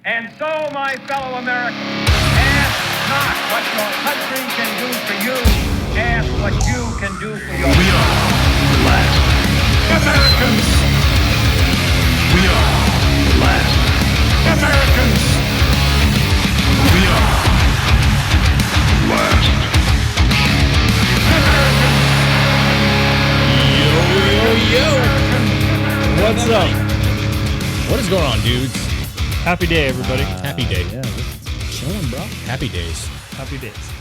And so, my fellow Americans, ask not what your country can do for you, ask what you can do for your We are the last Americans. We are the last Americans. We are the last Americans. Yo. What's up? What is going on, dudes? Happy day, everybody. Happy day. Yeah, just chilling, bro. Happy days. Happy days.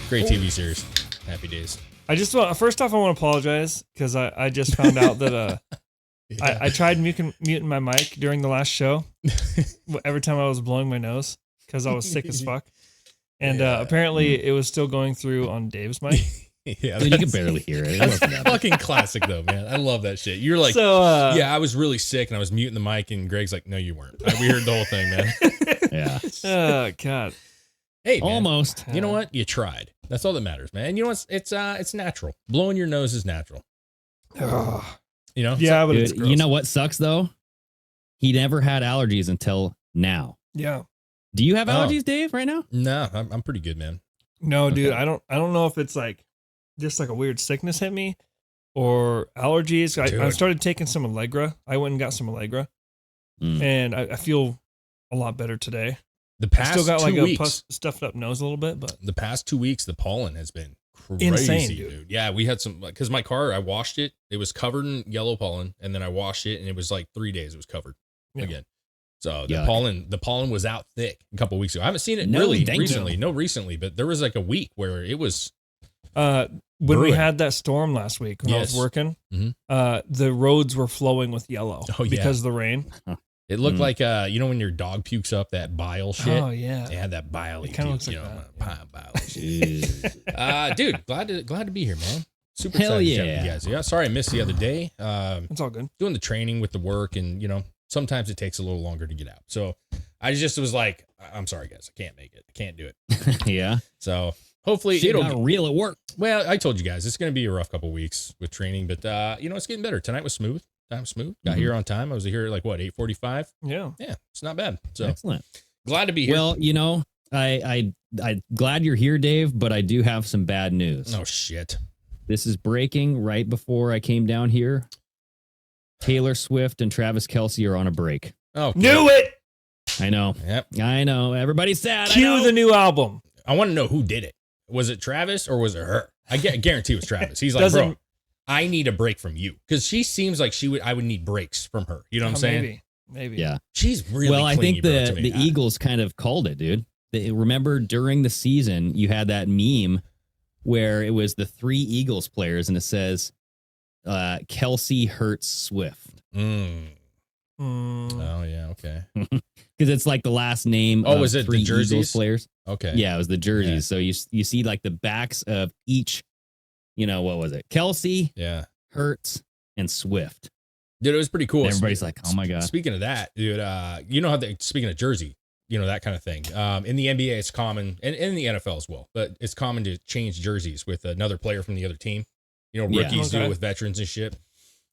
Great TV series. Happy days. I just want, first off, I want to apologize because I just found out that I tried muting my mic during the last show every time I was blowing my nose because I was sick as fuck. And apparently it was still going through on Dave's mic. Yeah, Dude, you can barely hear it. That's fucking classic, though, man. I love that shit. You're like, so, yeah, I was really sick and I was muting the mic, and Greg's like, no, you weren't. We heard the whole thing, man. Yeah. Oh, God. Hey, man, Almost. you know what? You tried. That's all that matters, man. And you know what? It's natural. Blowing your nose is natural. You know? Yeah, but Dude, it's gross. you know what sucks, though? He never had allergies until now. Yeah. Do you have allergies, Dave, right now? No, I'm pretty good, man. No, dude, I don't know if it's like just like a weird sickness hit me or allergies. I started taking some Allegra. I went and got some Allegra, and I feel a lot better today. The past I still got 2 like weeks, a stuffed up nose a little bit, but the past 2 weeks, the pollen has been crazy, insane, dude. Yeah, we had some, because my car, I washed it. It was covered in yellow pollen, and then I washed it, and it was like 3 days. It was covered again. So the pollen was out thick a couple weeks ago. I haven't seen it recently, but there was like a week where it was. When we had that storm last week when I was working, the roads were flowing with yellow because of the rain. It looked like when your dog pukes up that bile shit. Oh yeah, they had that bile. It kind of looks like that. Bile shit. Dude, glad to be here, man. Super Hell excited yeah. to chat with you guys. Yeah, sorry I missed the other day. It's all good. Doing the training with the work, and sometimes it takes a little longer to get out. So I just was like, I'm sorry guys, I can't make it. I can't do it. Yeah. So hopefully it'll get real at work. Well, I told you guys it's going to be a rough couple of weeks with training, but it's getting better. Tonight was smooth. Time smooth. Got here on time. I was here at like 8:45. Yeah, it's not bad. So excellent. Glad to be here. Well, I glad you're here, Dave, but I do have some bad news. Oh shit! This is breaking right before I came down here. Taylor Swift and Travis Kelce are on a break. Oh, knew it. I know. Yep. I know. Everybody's sad. Cue the new album. I want to know who did it. Was it Travis or was it her? I guarantee it was Travis. He's like, bro, I need a break from you, because she seems like I would need breaks from her. You know what I'm saying? Maybe. Yeah. She's really well. I clingy, think bro, the Eagles kind of called it, dude. Remember during the season you had that meme where it was the 3 Eagles players and it says Kelce hurts Swift. Oh yeah, okay. Because it's like the last name. Oh, of was it 3 the jerseys? Eagles players? Okay. Yeah, it was the jerseys. Yeah. So you see like the backs of each. What was it? Kelce, Hurts, and Swift. Dude, it was pretty cool. And everybody's like, "Oh my god!" Speaking of that, dude, speaking of jersey, that kind of thing. In the NBA, it's common, and in the NFL as well, but it's common to change jerseys with another player from the other team. Rookies do it with veterans and shit.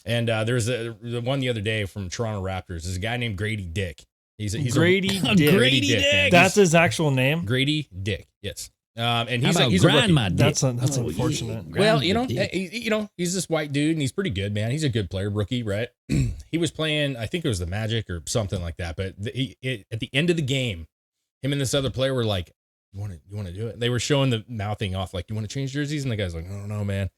And there's the one the other day from Toronto Raptors. There's a guy named Grady Dick. He's Grady Dick. Grady Dick. That's his actual name. Grady Dick. Yes. And How he's about he's Grandma a rookie. Dick? That's unfortunate. Well, he's this white dude, and he's pretty good, man. He's a good player, rookie, right? He was playing, I think it was the Magic or something like that. But at the end of the game, him and this other player were like, "You want to do it?" They were showing the mouthing off, like, "You want to change jerseys?" And the guy's like, "I don't know, man."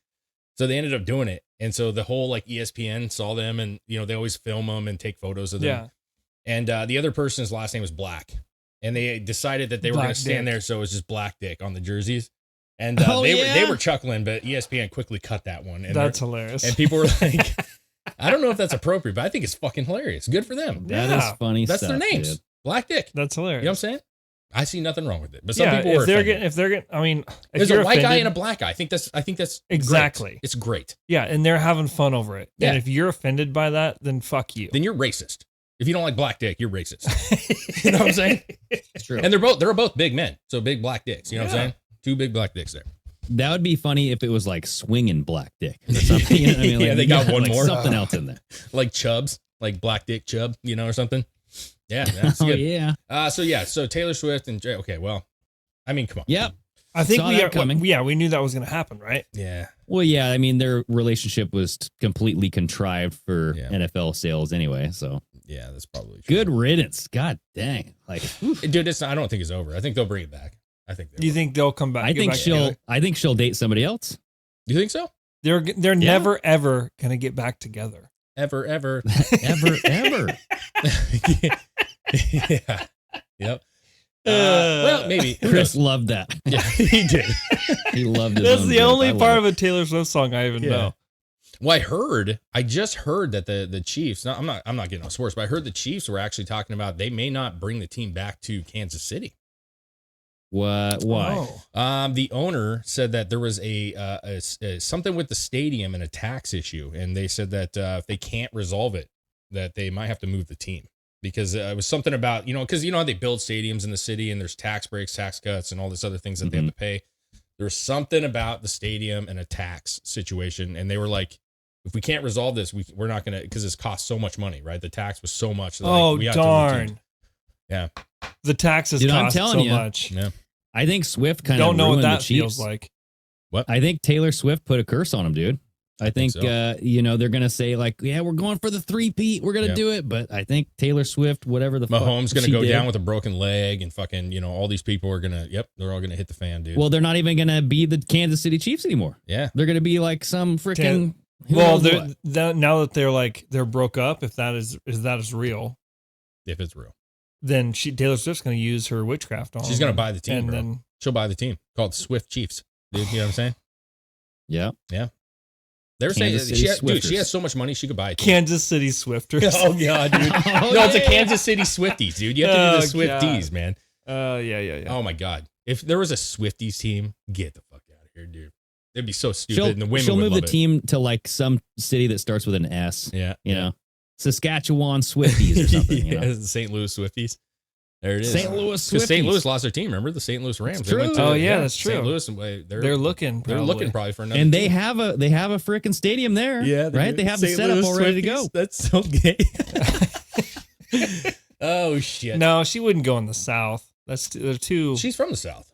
So they ended up doing it, and so the whole like ESPN saw them, and they always film them and take photos of them. Yeah. And the other person's last name was Black, and they decided that they were going to stand there, so it was just Black Dick on the jerseys. And they were chuckling, but ESPN quickly cut that one. And that's hilarious. And people were like, I don't know if that's appropriate, but I think it's fucking hilarious. Good for them. That is funny. That's stuff, their names. Dude. Black Dick. That's hilarious. You know what I'm saying? I see nothing wrong with it. But some people were if they're getting, I mean, if there's you're a white guy offended, and a black guy. I think that's exactly. Great. It's great. Yeah, and they're having fun over it. Yeah. And if you're offended by that, then fuck you. Then you're racist. If you don't like Black Dick, you're racist. You know what I'm saying? It's true. And they're both big men, so big black dicks. You know what I'm saying? 2 big black dicks there. That would be funny if it was like swinging Black Dick or something. You know what I mean? Like, Yeah, they got one like more. something else in there. Like Chubbs, like Black Dick Chubb, or something. Yeah, that's Oh good. yeah. So Taylor Swift and Jay. Okay, well, I mean, come on. Yep. I think Saw we that are coming. we knew that was going to happen, right? Yeah. Well, yeah. I mean, their relationship was completely contrived for Yeah. NFL sales anyway. So Yeah, that's probably true. good riddance. God dang. Like, Dude, I don't think it's over. I think they'll bring it back. I think Do you think they'll come back? I get think back she'll. together? I think she'll date somebody else. You think so? They're never ever going to get back together. Ever. Ever. Yeah. Yep. Well, maybe. Who Chris knows? loved that. Yeah, he did. He loved it. That's the only part of a Taylor Swift song I even know. Well, I just heard that the Chiefs. I'm not getting on sports, but I heard the Chiefs were actually talking about they may not bring the team back to Kansas City. What? Why? Oh. The owner said that there was a something with the stadium and a tax issue, and they said that if they can't resolve it, that they might have to move the team because it was something about because how they build stadiums in the city and there's tax breaks, tax cuts, and all this other things that they have to pay. There's something about the stadium and a tax situation, and they were like, if we can't resolve this, we're not gonna because it's cost so much money, right? The tax was so much. Oh, we have to move darn. teams. Yeah. The taxes Dude, I'm cost telling so you. much. Yeah. I think Swift kind of Don't know what ruined that the Chiefs. feels like. I think Taylor Swift put a curse on him, dude. I think so. they're gonna say like, yeah, we're going for the 3-peat, we're gonna do it. But I think Taylor Swift, whatever the Mahomes fuck gonna she go did, down with a broken leg, and fucking all these people are gonna they're all gonna hit the fan, dude. Well, they're not even gonna be the Kansas City Chiefs anymore. Yeah. They're gonna be like some freaking. Well, now that they're broke up, if that is real, If it's real. then Taylor Swift's going to use her witchcraft on. She's gonna buy the team, and bro. then She'll buy the team called Swift Chiefs. Dude, you know what I'm saying? Yeah. They were saying Kansas City dude, she Swifters. has so much money she could buy a team. Kansas City Swifters. Oh yeah, dude. No, it's a Kansas City Swifties, dude. You have to do the Swifties, man. Yeah. Oh my god. If there was a Swifties team, get the fuck out of here, dude. It'd be so stupid, and the women She'll would move love the it. team to like some city that starts with an S. Yeah. You know, Saskatchewan Swifties or something. You know? Yeah, the St. Louis Swifties. There it is. St. Louis Because St. Swifties. Louis lost their team. Remember the St. Louis Rams? That's They went true. to, Oh, yeah, that's St. true. Louis, and They're looking. They're looking probably for another. And team. they have a freaking stadium there. Yeah, right. They have the St. setup Louis all ready to Swifties? go. That's so gay. Oh shit. No, she wouldn't go in the South. They're too. She's from the South.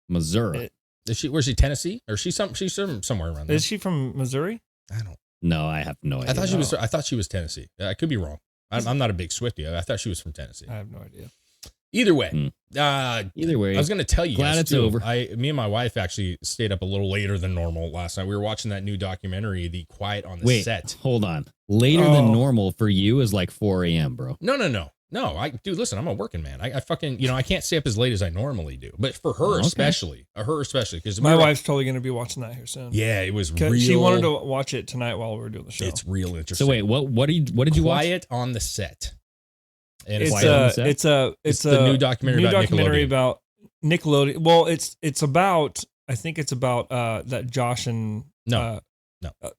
Missouri. Is she? Where's she? Tennessee? Or she's somewhere around there? Is she from Missouri? I don't. No, I have no idea. I thought she was. I thought she was Tennessee. I could be wrong. I'm not a big Swiftie. I thought she was from Tennessee. I have no idea. Either way, Either way, I was going to tell you. glad guys, it's too, over. Me and my wife actually stayed up a little later than normal last night. We were watching that new documentary, The Quiet on the Wait, Set. hold on. Later Oh. than normal for you is like 4 a.m., bro. No. Dude, listen, I'm a working man. I fucking, I can't stay up as late as I normally do. But for her Okay. especially, because My wife's totally going to be watching that here soon. yeah, it was real. She wanted to watch it tonight while we were doing the show. It's real interesting. So wait, what did you watch? Quiet on the Set. And It's Quiet on the Set? it's the a new documentary about Nickelodeon. about Nickelodeon. Well, it's about I think it's about that Josh and No.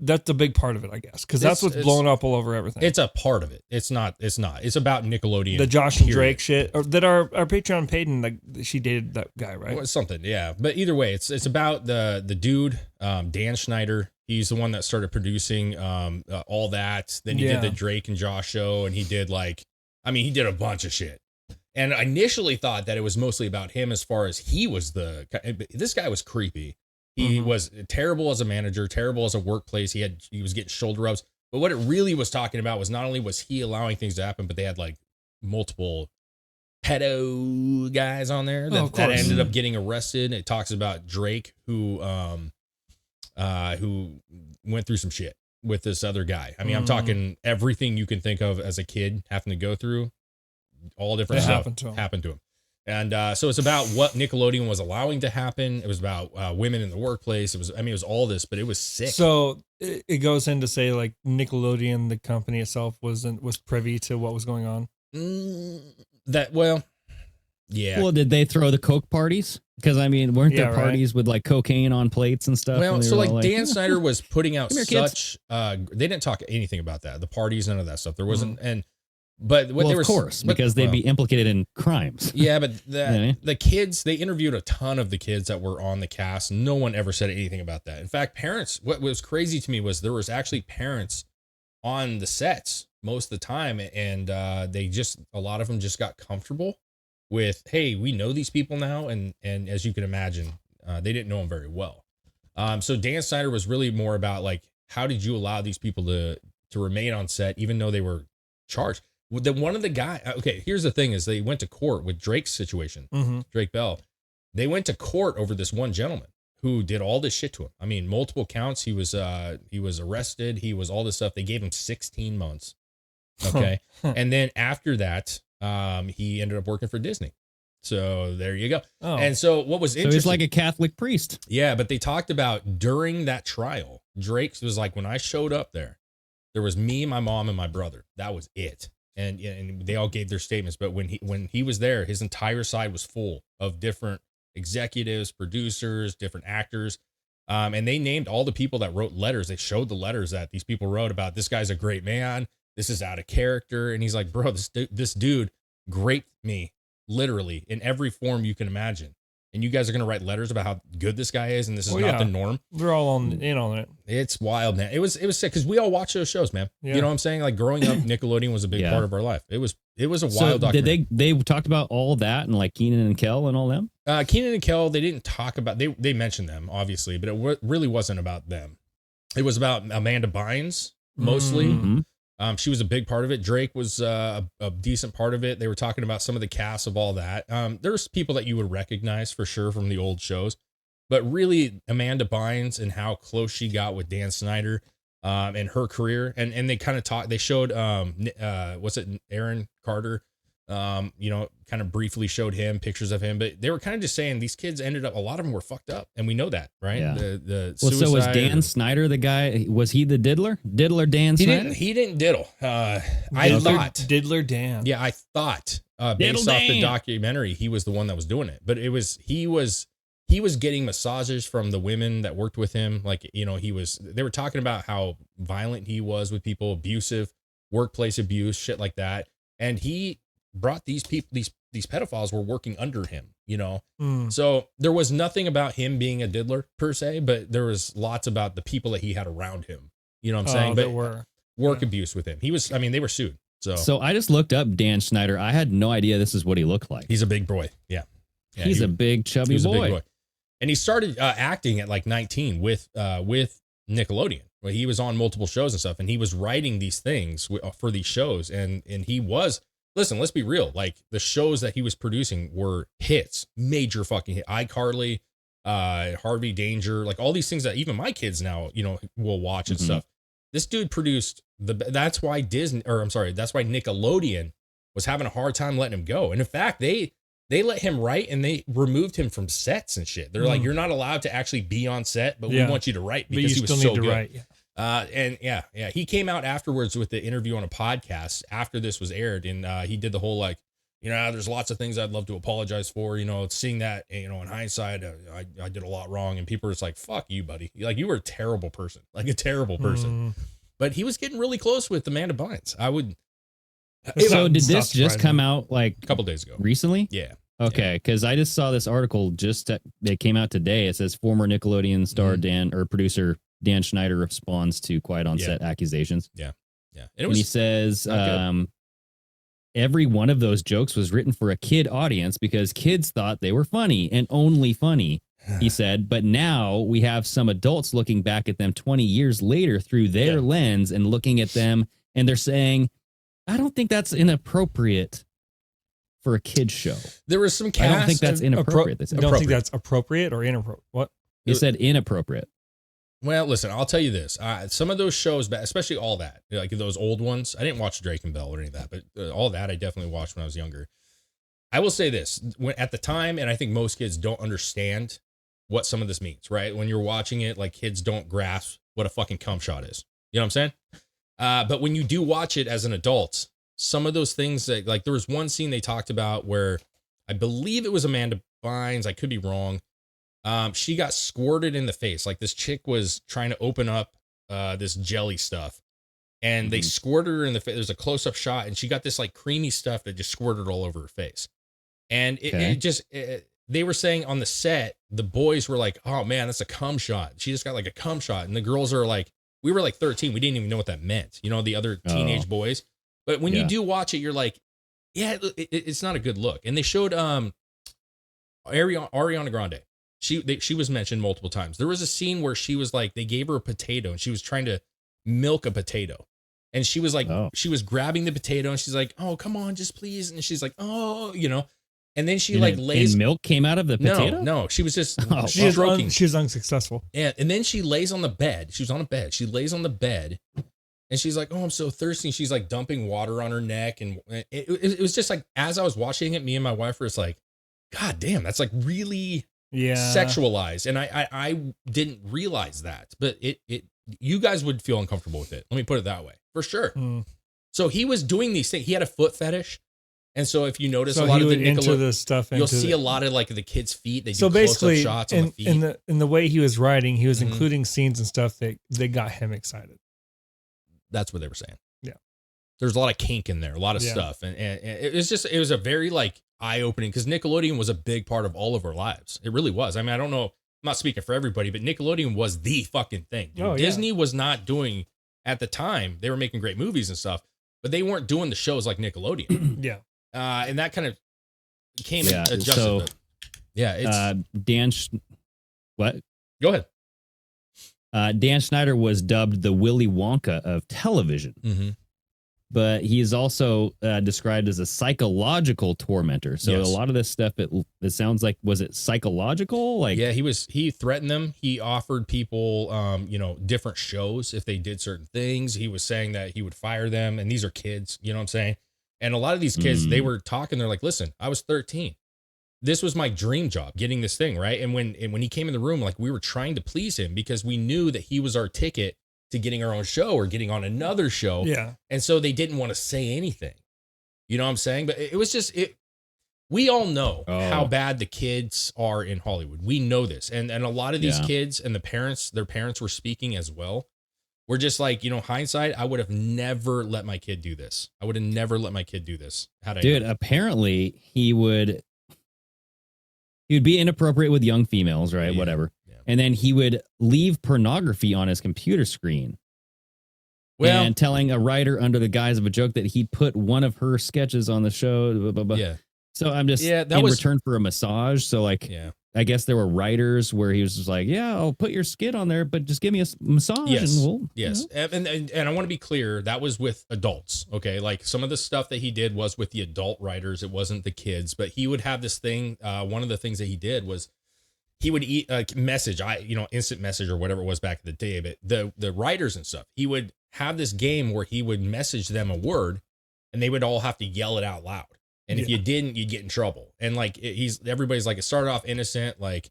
that's a big part of it, I guess, because that's what's It's- blowing up all over everything. It's a part of it. It's not. It's about Nickelodeon. the Josh and period. Drake shit, or that our Patreon paid, and like she dated that guy, right? Well, something, yeah. But either way, it's about the dude, Dan Schneider. He's the one that started producing all that. Then he did the Drake and Josh show, and he did he did a bunch of shit. And I initially thought that it was mostly about him as far as he was this guy was creepy. He was terrible as a manager, terrible as a workplace. He was getting shoulder rubs. But what it really was talking about was not only was he allowing things to happen, but they had like multiple pedo guys on there of that course. ended up getting arrested. It talks about Drake who went through some shit with this other guy. I mean, I'm talking everything you can think of as a kid having to go through, all different It stuff happened to him. And so it's about what Nickelodeon was allowing to happen. It was about women in the workplace. It was all this, but it was sick. So it goes in to say like Nickelodeon, the company itself, was privy to what was going on. Yeah. Well, did they throw the Coke parties? Because weren't there Yeah, right. parties with like cocaine on plates and stuff? Well, and they so were like all Dan Snyder was putting out Come here, kids. such. They didn't talk anything about that. The parties, none of that stuff. There wasn't. But what well, they of were, course, but- because they'd well, be implicated in crimes. Yeah, but Yeah. the kids, they interviewed a ton of the kids that were on the cast. No one ever said anything about that. In fact, parents, what was crazy to me was there was actually parents on the sets most of the time, and a lot of them just got comfortable with, hey, we know these people now, and as you can imagine, they didn't know them very well. So Dan Snyder was really more about like, how did you allow these people to remain on set even though they were charged? One of the guy, okay, here's the thing: is they went to court with Drake's situation, Drake Bell. They went to court over this one gentleman who did all this shit to him. I mean, multiple counts. He was arrested. He was all this stuff. They gave him 16 months. Okay. And then after that, he ended up working for Disney. So there you go. Oh. And so what was interesting. So he's like a Catholic priest. Yeah. But they talked about during that trial, Drake was like, when I showed up there was me, my mom, and my brother. That was it. And they all gave their statements. But when he was there, his entire side was full of different executives, producers, different actors. And they named all the people that wrote letters. They showed the letters that these people wrote about, this guy's a great man. This is out of character. And he's like, bro, this dude graped me literally in every form you can imagine. And you guys are going to write letters about how good this guy is. And this is not the norm. We're all in on it. It's wild, man. It was sick because we all watch those shows, man. Yeah. You know what I'm saying? Like growing up, Nickelodeon was a big part of our life. It was a wild documentary. Did they talked about all that and like Keenan and Kel and all them? Keenan and Kel, they didn't talk about, they mentioned them obviously, but it really wasn't about them. It was about Amanda Bynes mostly. Mm-hmm. She was a big part of it. Drake was a decent part of it. They were talking about some of the cast of all that. There's people that you would recognize for sure from the old shows, but really Amanda Bynes and how close she got with Dan Snyder and her career. And they kind of talked, they showed, Aaron Carter, kind of briefly showed him pictures of him, but they were kind of just saying these kids ended up, a lot of them were fucked up. And we know that, right? Yeah. So was Dan Snyder the guy? Was he the diddler? Diddler Dan Snyder? He didn't diddle. I thought. Diddler Dan. Yeah, I thought based off the documentary, he was the one that was doing it. But he was getting massages from the women that worked with him. Like, they were talking about how violent he was with people, abusive, workplace abuse, shit like that. And he brought these people, these pedophiles were working under him, So there was nothing about him being a diddler per se, but there was lots about the people that he had around him. You know what I'm saying? But work abuse with him. They were sued. So I just looked up Dan Snyder. I had no idea this is what he looked like. He's a big boy. Yeah. He's a big chubby boy. A big boy. And he started acting at like 19 with Nickelodeon. Well, he was on multiple shows and stuff, and he was writing these things for these shows. And he was, listen, let's be real. Like the shows that he was producing were hits, major fucking hit. iCarly, Harvey Danger, like all these things that even my kids now, will watch and stuff. This dude produced that's why Nickelodeon was having a hard time letting him go. And in fact, they let him write and they removed him from sets and shit. They're like, you're not allowed to actually be on set, but we want you to write because he was so good. Write. He came out afterwards with the interview on a podcast after this was aired. And he did the whole like, there's lots of things I'd love to apologize for, seeing that, in hindsight, I did a lot wrong. And people are just like, fuck you, buddy. Like you were a terrible person, like a terrible person. But he was getting really close with Amanda Bynes. So did this just come out like a couple days ago? Recently? Yeah. Okay, because I just saw this article that came out today. It says former Nickelodeon star producer Dan Schneider responds to quiet on set accusations. Yeah. And he says every one of those jokes was written for a kid audience because kids thought they were funny and only funny, he said. But now we have some adults looking back at them 20 years later through their lens and looking at them, and they're saying, I don't think that's inappropriate for a kid's show. There was some cast. I don't think that's inappropriate. You don't think that's appropriate or inappropriate? What? He said inappropriate. Well, listen, I'll tell you this. Some of those shows, especially all that, like those old ones, I didn't watch Drake and Bell or any of that, but all that I definitely watched when I was younger. I will say this, at the time, and I think most kids don't understand what some of this means, right? When you're watching it, like kids don't grasp what a fucking cum shot is. You know what I'm saying? But when you do watch it as an adult, some of those things that, like, there was one scene they talked about where I believe it was Amanda Bynes. I could be wrong. She got squirted in the face. Like this chick was trying to open up this jelly stuff, and they squirted her in the face. There's a close up shot, and she got this like creamy stuff that just squirted all over her face. And they were saying on the set, the boys were like, "Oh man, that's a cum shot." She just got like a cum shot, and the girls are like, we were like 13. We didn't even know what that meant. You know, the other teenage boys. But when you do watch it, you're like, yeah, it's not a good look. And they showed Ariana Grande. She was mentioned multiple times. There was a scene where she was like, they gave her a potato and she was trying to milk a potato. And she was like, she was grabbing the potato and she's like, oh, come on, just please. And she's like, oh, you know. And then she lays. And milk came out of the potato? No, she was just stroking. She was unsuccessful. And then she lays on the bed. She was on a bed. She lays on the bed and she's like, oh, I'm so thirsty. And she's like dumping water on her neck. And it was just like, as I was watching it, me and my wife were just like, God damn, that's like really sexualized. And I didn't realize that, but you guys would feel uncomfortable with it. Let me put it that way, for sure. So he was doing these things. He had a foot fetish. And so if you notice a lot of the Nickelodeon stuff, you'll see a lot of like the kids' feet. They do close-up shots on the feet. In the way he was writing, he was including scenes and stuff that got him excited. That's what they were saying. Yeah. There's a lot of kink in there, a lot of stuff. And it was a very like eye-opening, because Nickelodeon was a big part of all of our lives. It really was. I mean, I don't know, I'm not speaking for everybody, but Nickelodeon was the fucking thing. Disney was not doing, at the time, they were making great movies and stuff, but they weren't doing the shows like Nickelodeon. Yeah. And that kind of came and adjusted. So, it's what? Go ahead. Dan Schneider was dubbed the Willy Wonka of television, but he is also described as a psychological tormentor. So a lot of this stuff, it sounds like, was it psychological? Like, yeah, he threatened them. He offered people, different shows if they did certain things. He was saying that he would fire them, and these are kids, you know what I'm saying? And a lot of these kids, they were talking, they're like, listen, I was 13. This was my dream job, getting this thing, right? And when he came in the room, like, we were trying to please him because we knew that he was our ticket to getting our own show or getting on another show. Yeah. And so they didn't want to say anything. You know what I'm saying? But it was just, we all know how bad the kids are in Hollywood. We know this. And a lot of these kids and their parents were speaking as well. We're just like, hindsight, I would have never let my kid do this. I would have never let my kid do this. Dude, apparently he would be inappropriate with young females, right? Whatever. Yeah. And then he would leave pornography on his computer screen. Well, and telling a writer under the guise of a joke that he'd put one of her sketches on the show. Blah, blah, blah. Yeah. So I'm just return for a massage. So I guess there were writers where he was just like, yeah, I'll put your skit on there, but just give me a massage. Yes. And we'll, And I want to be clear. That was with adults. Okay. Like, some of the stuff that he did was with the adult writers. It wasn't the kids, but he would have this thing. One of the things that he did was he would message, instant message or whatever it was back in the day, but the writers and stuff, he would have this game where he would message them a word and they would all have to yell it out loud. And if you didn't, you'd get in trouble. And like, everybody's like, it started off innocent, like,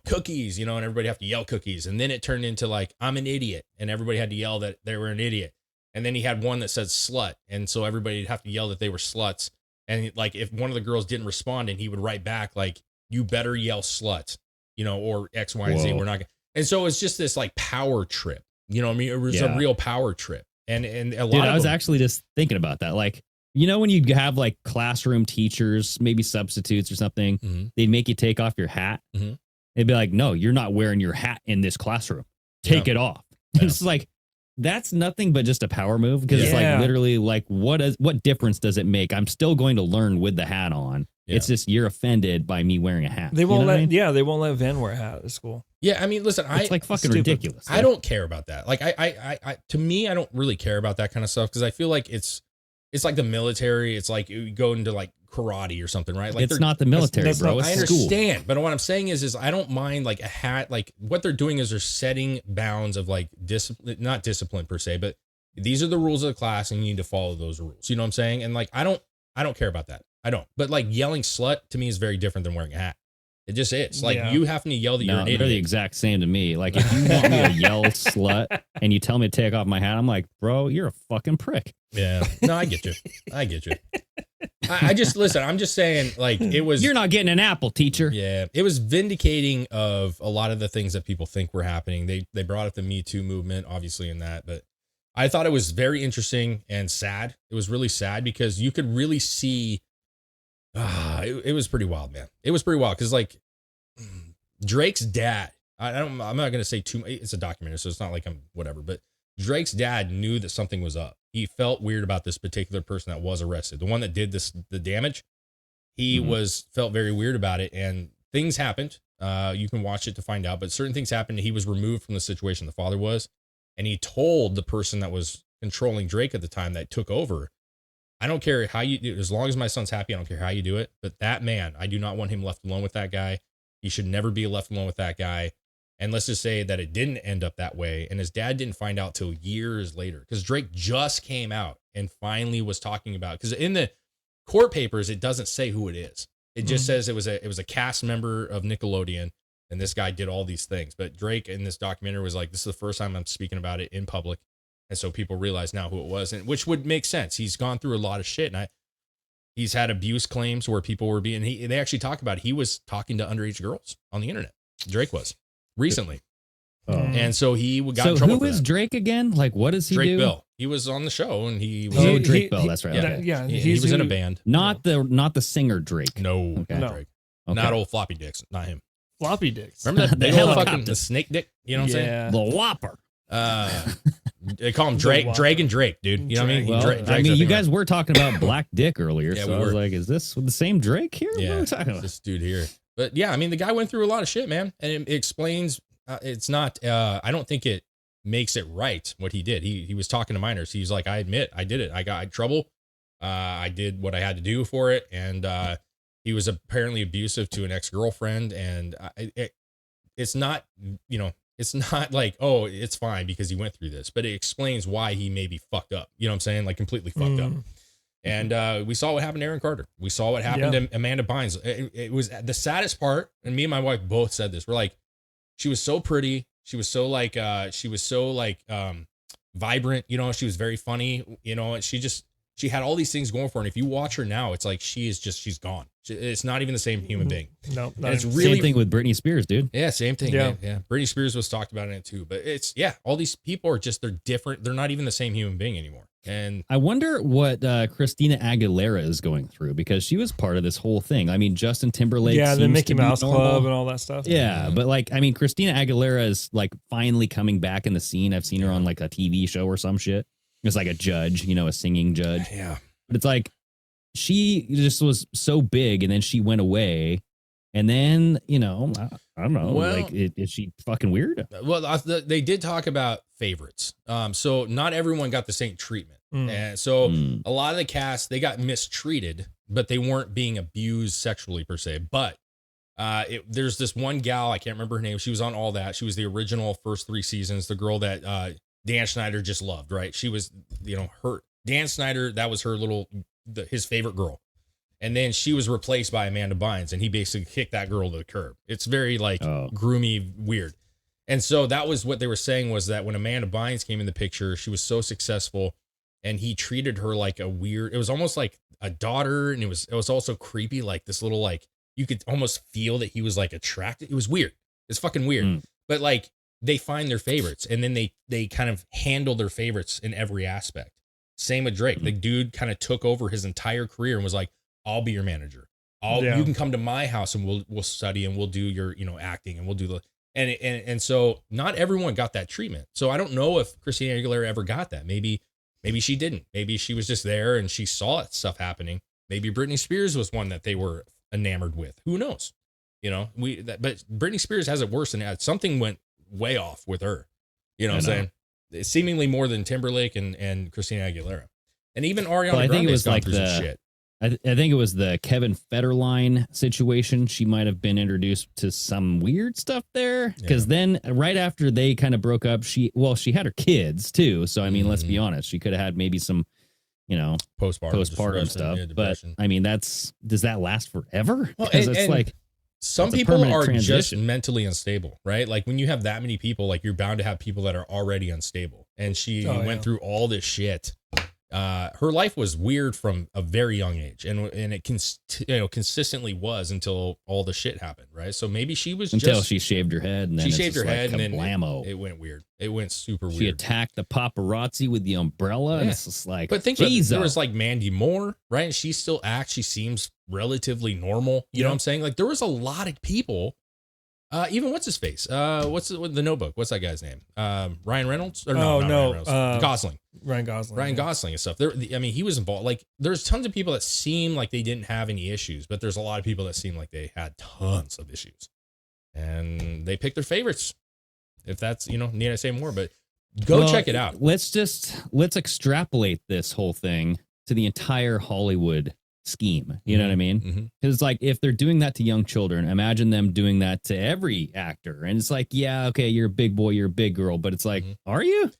cookies, and everybody have to yell cookies. And then it turned into like, I'm an idiot. And everybody had to yell that they were an idiot. And then he had one that said slut. And so everybody'd have to yell that they were sluts. And like, if one of the girls didn't respond, and he would write back, like, you better yell slut, or X, Y, and Z. We're not gonna. And so it's just this like power trip, what I mean? It was a real power trip. And a lot I was actually just thinking about that. Like, when you have like classroom teachers, maybe substitutes or something, they'd make you take off your hat. They'd be like, no, you're not wearing your hat in this classroom. Take it off. Yeah. It's like, that's nothing but just a power move. Because it's like, literally, like, what difference does it make? I'm still going to learn with the hat on. Yeah. It's just, you're offended by me wearing a hat. They won't they won't let Van wear a hat at school. Yeah, I mean, listen, it's like fucking ridiculous. I don't care about that. Like, I to me, I don't really care about that kind of stuff, because I feel like it's like the military. It's like you go into like karate or something, right? Like, it's not the military, bro. It's I understand, school. But what I'm saying is I don't mind like a hat. Like, what they're doing is they're setting bounds of like discipline, not discipline per se, but these are the rules of the class, and you need to follow those rules. You know what I'm saying? And like, I don't care about that. I don't. But like, yelling slut to me is very different than wearing a hat. It just is. Like, you having to yell that you're an idiot. They're the exact same to me. Like, if you want me to yell slut and you tell me to take off my hat, I'm like, bro, you're a fucking prick. Yeah. No, I get you. I just, listen, I'm just saying, like, it was. You're not getting an apple, teacher. Yeah. It was vindicating of a lot of the things that people think were happening. They brought up the Me Too movement, obviously, in that. But I thought it was very interesting and sad. It was really sad because you could really see. It was pretty wild, man. It was pretty wild because, like, Drake's dad, I'm not going to say too much. It's a documentary, so it's not like I'm whatever, but Drake's dad knew that something was up. He felt weird about this particular person that was arrested. The one that did the damage, he felt very weird about it, and things happened. You can watch it to find out, but certain things happened. He was removed from the situation. The father was, and he told the person that was controlling Drake at the time that took over, I don't care how you do it. As long as my son's happy, I don't care how you do it. But that man, I do not want him left alone with that guy. He should never be left alone with that guy. And let's just say that it didn't end up that way. And his dad didn't find out till years later, because Drake just came out and finally was talking about, because in the court papers, it doesn't say who it is. It just says it was a cast member of Nickelodeon, and this guy did all these things. But Drake in this documentary was like, this is the first time I'm speaking about it in public. And so people realize now who it was, and which would make sense. He's gone through a lot of shit, and he's had abuse claims where people were being, they actually talk about it. He was talking to underage girls on the internet. Drake was recently. And so he got in trouble. So who for is that. Drake again? Like, what does he Drake do? Bell. He was on the show, and he was Drake Bell. That's right. Okay. Yeah, he was in a band. Not the singer Drake. No, Okay. not Drake. Okay. Not old floppy dicks. Not him. floppy dicks. Remember that The big old helicopter. fucking the snake dick? You know what I'm saying? Yeah. The Whopper. They call him The Drake, Whopper. Dragon Drake, dude. You know what I mean? Well, Drake's I mean, a you thing guys around. were talking about Black Dick earlier, Yeah, so we I was were. like, is this the same Drake here? What are we talking about? This dude here. But yeah, I mean, the guy went through a lot of shit, man, and it explains. It's not. I don't think it makes it right what he did. He was talking to minors. He's like, I admit, I did it. I got in trouble. I did what I had to do for it, and he was apparently abusive to an ex-girlfriend, and it's not, you know, it's not like, oh, it's fine because he went through this, but it explains why he may be fucked up. You know what I'm saying? Like completely fucked up. And we saw what happened to Aaron Carter. We saw what happened to Amanda Bynes. It was the saddest part, and me and my wife both said this. We're like, she was so pretty. She was so like, vibrant. You know, she was very funny. You know, and she had all these things going for her. And if you watch her now, it's like she's gone. It's not even the same human being. No, And it's Same really thing with Britney Spears, dude. yeah, same thing. Yeah. Yeah. Britney Spears was talked about in it too. But it's all these people are just, they're different. They're not even the same human being anymore. And I wonder what Christina Aguilera is going through, because she was part of this whole thing. I mean, Justin Timberlake. yeah, the seems Mickey to be Mouse normal. Club and all that stuff. Yeah, but like, I mean, Christina Aguilera is like finally coming back in the scene. I've seen her on like a TV show or some shit. It's like a judge, you know, a singing judge. yeah. But it's like she just was so big, and then she went away, and then, you know, I don't know. Well- like, is she fucking weird? Well, they did talk about favorites. So not everyone got the same treatment. And so a lot of the cast, they got mistreated, but they weren't being abused sexually per se. But there's this one gal, I can't remember her name. She was on All That. She was the original first 3 seasons, the girl that Dan Schneider just loved, right? She was, you know, Dan Schneider, that was her his favorite girl. And then she was replaced by Amanda Bynes, and he basically kicked that girl to the curb. It's very like groomy, weird. And so that was what they were saying, was that when Amanda Bynes came in the picture, she was so successful, and he treated her like a weird, it was almost like a daughter. And it was also creepy. Like this little, like, you could almost feel that he was like attracted. It was weird. It's fucking weird. But like, they find their favorites, and then they kind of handle their favorites in every aspect. Same with Drake. The dude kind of took over his entire career and was like, I'll be your manager. You can come to my house and we'll study, and we'll do your, you know, acting, and we'll do the, and so not everyone got that treatment. So I don't know if Christina Aguilera ever got that. Maybe she didn't. Maybe she was just there and she saw stuff happening. Maybe Britney Spears was one that they were enamored with. Who knows? You know, but Britney Spears has it worse than that. Something went way off with her. You know what I'm saying? Seemingly more than Timberlake and Christina Aguilera. And even Ariana I think Grande it was gone like through some shit. I think it was the Kevin Federline situation. She might have been introduced to some weird stuff there, because then right after they kind of broke up, she had her kids too. So I mean, let's be honest, she could have had maybe some, you know, postpartum stuff. But I mean, does that last forever? Well, Because and- it's and like some it's a people permanent are just transition. mentally unstable, right? Like when you have that many people, like you're bound to have people that are already unstable. And she went through all this shit. Her life was weird from a very young age, and it consistently was until all the shit happened, right? So maybe she was until she shaved her head, and then she it's shaved her just like head, and then kablamo. it went weird. It went super weird. She attacked the paparazzi with the umbrella, and it's just like, but think about it, Jesus. there was like Mandy Moore, right? And she still acts. She seems relatively normal. You know what I'm saying? Like there was a lot of people Even what's his face? What's the Notebook? What's that guy's name? Ryan Reynolds? Or Oh, not no, Ryan Reynolds. Gosling. Ryan Gosling. Ryan Gosling and stuff. I mean, he was involved. Like, there's tons of people that seem like they didn't have any issues, but there's a lot of people that seem like they had tons of issues, and they pick their favorites. If that's, need I say more? But go check it out. Let's extrapolate this whole thing to the entire Hollywood scheme. You know what I mean? Because like, if they're doing that to young children, imagine them doing that to every actor. And it's like, yeah, okay, you're a big boy, you're a big girl, but it's like, are you?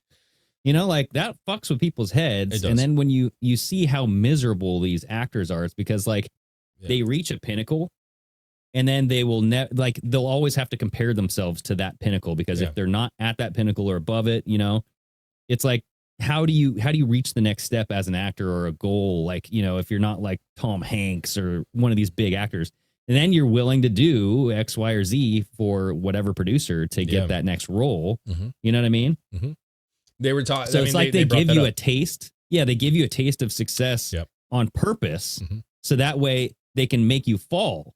Like that fucks with people's heads. And then when you see how miserable these actors are, it's because like they reach a pinnacle and then they will they'll always have to compare themselves to that pinnacle, because if they're not at that pinnacle or above it, it's like, how do you reach the next step as an actor or a goal? Like, if you're not like Tom Hanks or one of these big actors, and then you're willing to do X, Y, or Z for whatever producer to get that next role. You know what I mean? They were talking. So it's like they give you a taste. Yeah, they give you a taste of success on purpose, so that way they can make you fall.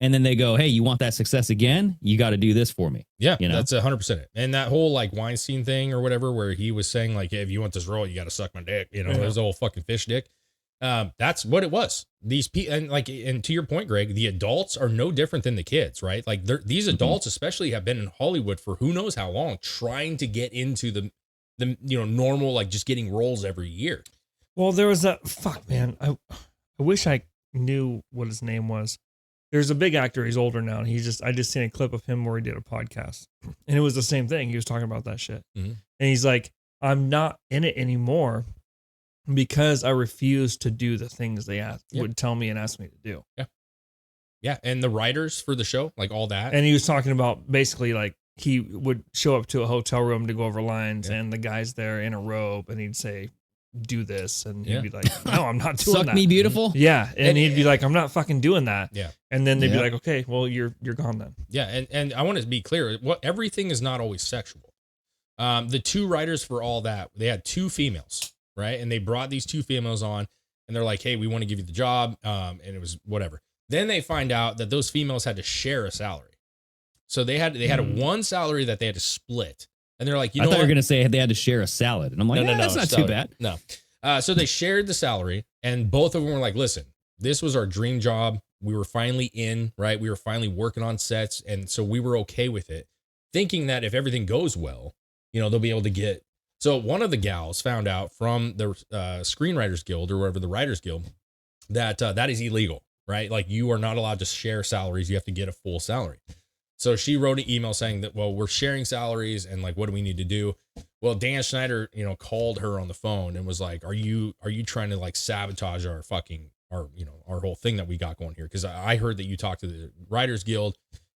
And then they go, hey, you want that success again? You got to do this for me. Yeah, that's 100% it. And that whole like Weinstein thing or whatever, where he was saying like, hey, if you want this role, you got to suck my dick. There's a whole fucking fish dick. That's what it was. These people, and to your point, Greg, the adults are no different than the kids, right? Like these adults especially have been in Hollywood for who knows how long, trying to get into the normal, like just getting roles every year. Well, there was man. I wish I knew what his name was. There's a big actor. He's older now. And I just seen a clip of him where he did a podcast, and it was the same thing. He was talking about that shit. And he's like, I'm not in it anymore because I refuse to do the things they would tell me and ask me to do. Yeah. Yeah. And the writers for the show, like all that. And he was talking about basically like he would show up to a hotel room to go over lines, and the guy's there in a robe, and he'd say, do this, and he'd be like, no, I'm not doing that. Suck me beautiful. Yeah. And he'd be like, I'm not fucking doing that. Yeah. And then they'd be like, okay, well, you're gone then. Yeah. And I want to be clear, everything is not always sexual. The two writers for all that, they had two females, right? And they brought these two females on, and they're like, hey, we want to give you the job. And it was whatever. Then they find out that those females had to share a salary. So they had a one salary that they had to split. And they're like, I thought you were going to say they had to share a salad. And I'm like, no, that's not too bad. No. So they shared the salary, and both of them were like, listen, this was our dream job. We were finally in, right? We were finally working on sets. And so we were okay with it, thinking that if everything goes well, they'll be able to get. So one of the gals found out from the Screenwriters Guild or whatever, the Writers Guild, that that is illegal, right? Like, you are not allowed to share salaries. You have to get a full salary. So she wrote an email saying that, well, we're sharing salaries, and like, what do we need to do? Well, Dan Schneider, called her on the phone and was like, are you trying to like sabotage our whole thing that we got going here? Cause I heard that you talked to the Writers Guild,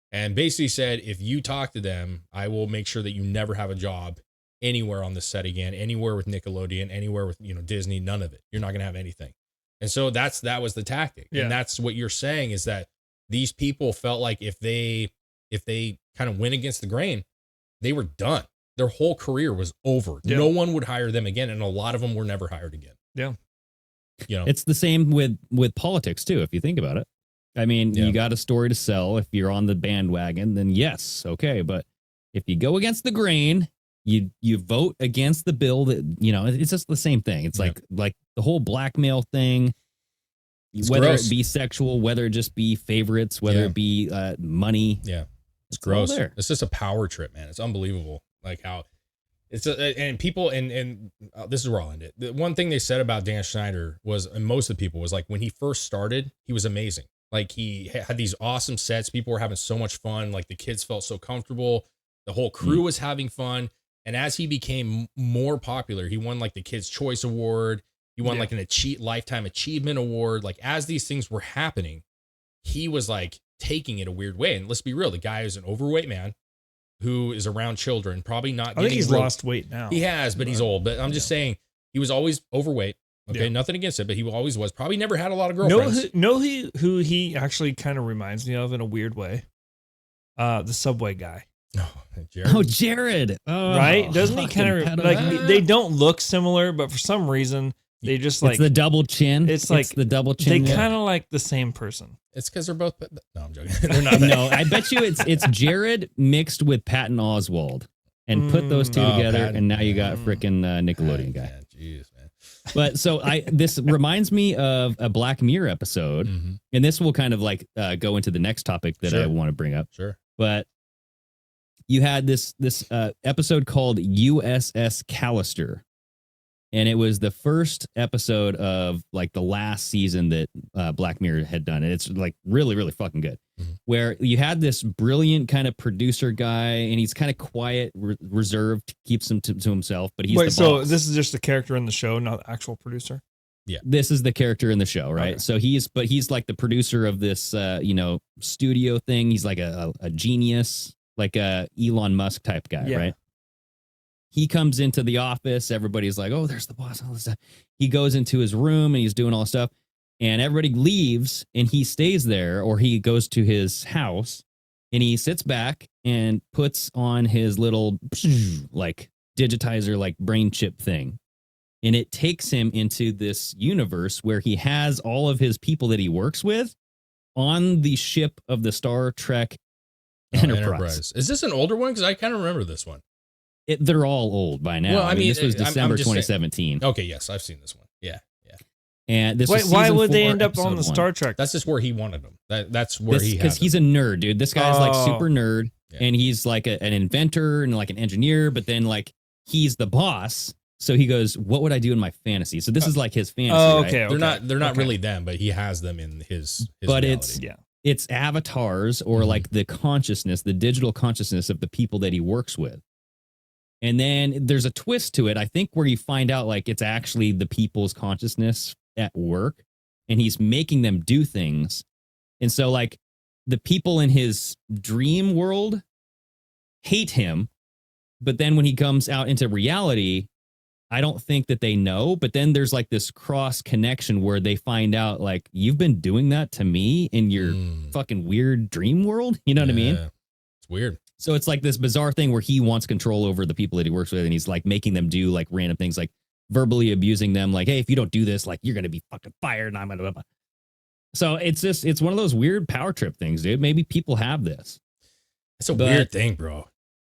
and basically said, if you talk to them, I will make sure that you never have a job anywhere on the set again, anywhere with Nickelodeon, anywhere with, Disney, none of it. You're not going to have anything. And so that was the tactic. Yeah. And that's what you're saying, is that these people felt like if they kind of went against the grain, they were done. Their whole career was over. Yeah. No one would hire them again. And a lot of them were never hired again. Yeah. It's the same with politics too, if you think about it. I mean, you got a story to sell. If you're on the bandwagon, then yes, okay. But if you go against the grain, you vote against the bill that, it's just the same thing. It's like the whole blackmail thing, whether it be sexual, whether it just be favorites, whether it be money. Yeah. It's gross. It's just a power trip, man. It's unbelievable. Like how and people, and this is where I'll end it. The one thing they said about Dan Schneider was, and most of the people, was like, when he first started, he was amazing. Like, he had these awesome sets. People were having so much fun. Like, the kids felt so comfortable. The whole crew was having fun. And as he became more popular, he won like the Kids' Choice Award. He won like an Lifetime Achievement Award. Like, as these things were happening, he was like taking it a weird way. And let's be real, the guy is an overweight man who is around children, probably not getting. I think he's lost weight now. He has, but he's old. But I'm just saying, he was always overweight. Okay, nothing against it, but he always was. Probably never had a lot of girlfriends. Who he actually kind of reminds me of in a weird way? The Subway guy. Jared. Right? Doesn't he kind of like, they don't look similar, but for some reason They just It's the double chin. It's like the double chin. they kind of like the same person. It's because they're both. No, I'm joking. They're not. No, I bet you it's Jared mixed with Patton Oswalt, and put those two together, Patton. and now you got freaking Nickelodeon guy. Man, jeez, man. But so this reminds me of a Black Mirror episode, and this will kind of like go into the next topic that I want to bring up. Sure. But you had this episode called USS Callister, and it was the first episode of like the last season that Black Mirror had done, and it's like really, really fucking good. Where you had this brilliant kind of producer guy, and he's kind of quiet, reserved, keeps him to himself, but he's the boss. So this is just the character in the show, not the actual producer. Yeah, this is the character in the show, right? Okay. So he's like the producer of this, studio thing. He's like a genius, like a Elon Musk type guy, right? He comes into the office. Everybody's like, "Oh, there's the boss." All this stuff. He goes into his room and he's doing all this stuff, and everybody leaves, and he stays there, or he goes to his house, and he sits back and puts on his little like digitizer, like brain chip thing. And it takes him into this universe where he has all of his people that he works with on the ship of the Star Trek Enterprise. Is this an older one? Because I kind of remember this one. They're all old by now. Well, I mean, this was I'm December just 2017. Okay, yes, I've seen this one. Yeah. And this was Why season would they 4, end up on episode the 1. Star Trek? That's just where he wanted them. That's where he because had he's a nerd, dude. This guy's like super nerd, Yeah. and he's like an inventor and like an engineer. But then like he's the boss, so he goes, "What would I do in my fantasy?" So this is like his fantasy. Okay, right? They're not really them, but he has them in his But reality. it's avatars or like the consciousness, the digital consciousness of the people that he works with. And then there's a twist to it, I think, where you find out like it's actually the people's consciousness at work, and he's making them do things. And so like the people in his dream world hate him, but then when he comes out into reality, I don't think that they know. But then there's like this cross connection where they find out like, you've been doing that to me in your fucking weird dream world. You know what I mean? It's weird. So it's like this bizarre thing where he wants control over the people that he works with, and he's like making them do like random things, like verbally abusing them, like, "Hey, if you don't do this, like you're gonna be fucking fired." And I'm gonna. So it's one of those weird power trip things, dude. Maybe people have this. It's a weird thing, bro.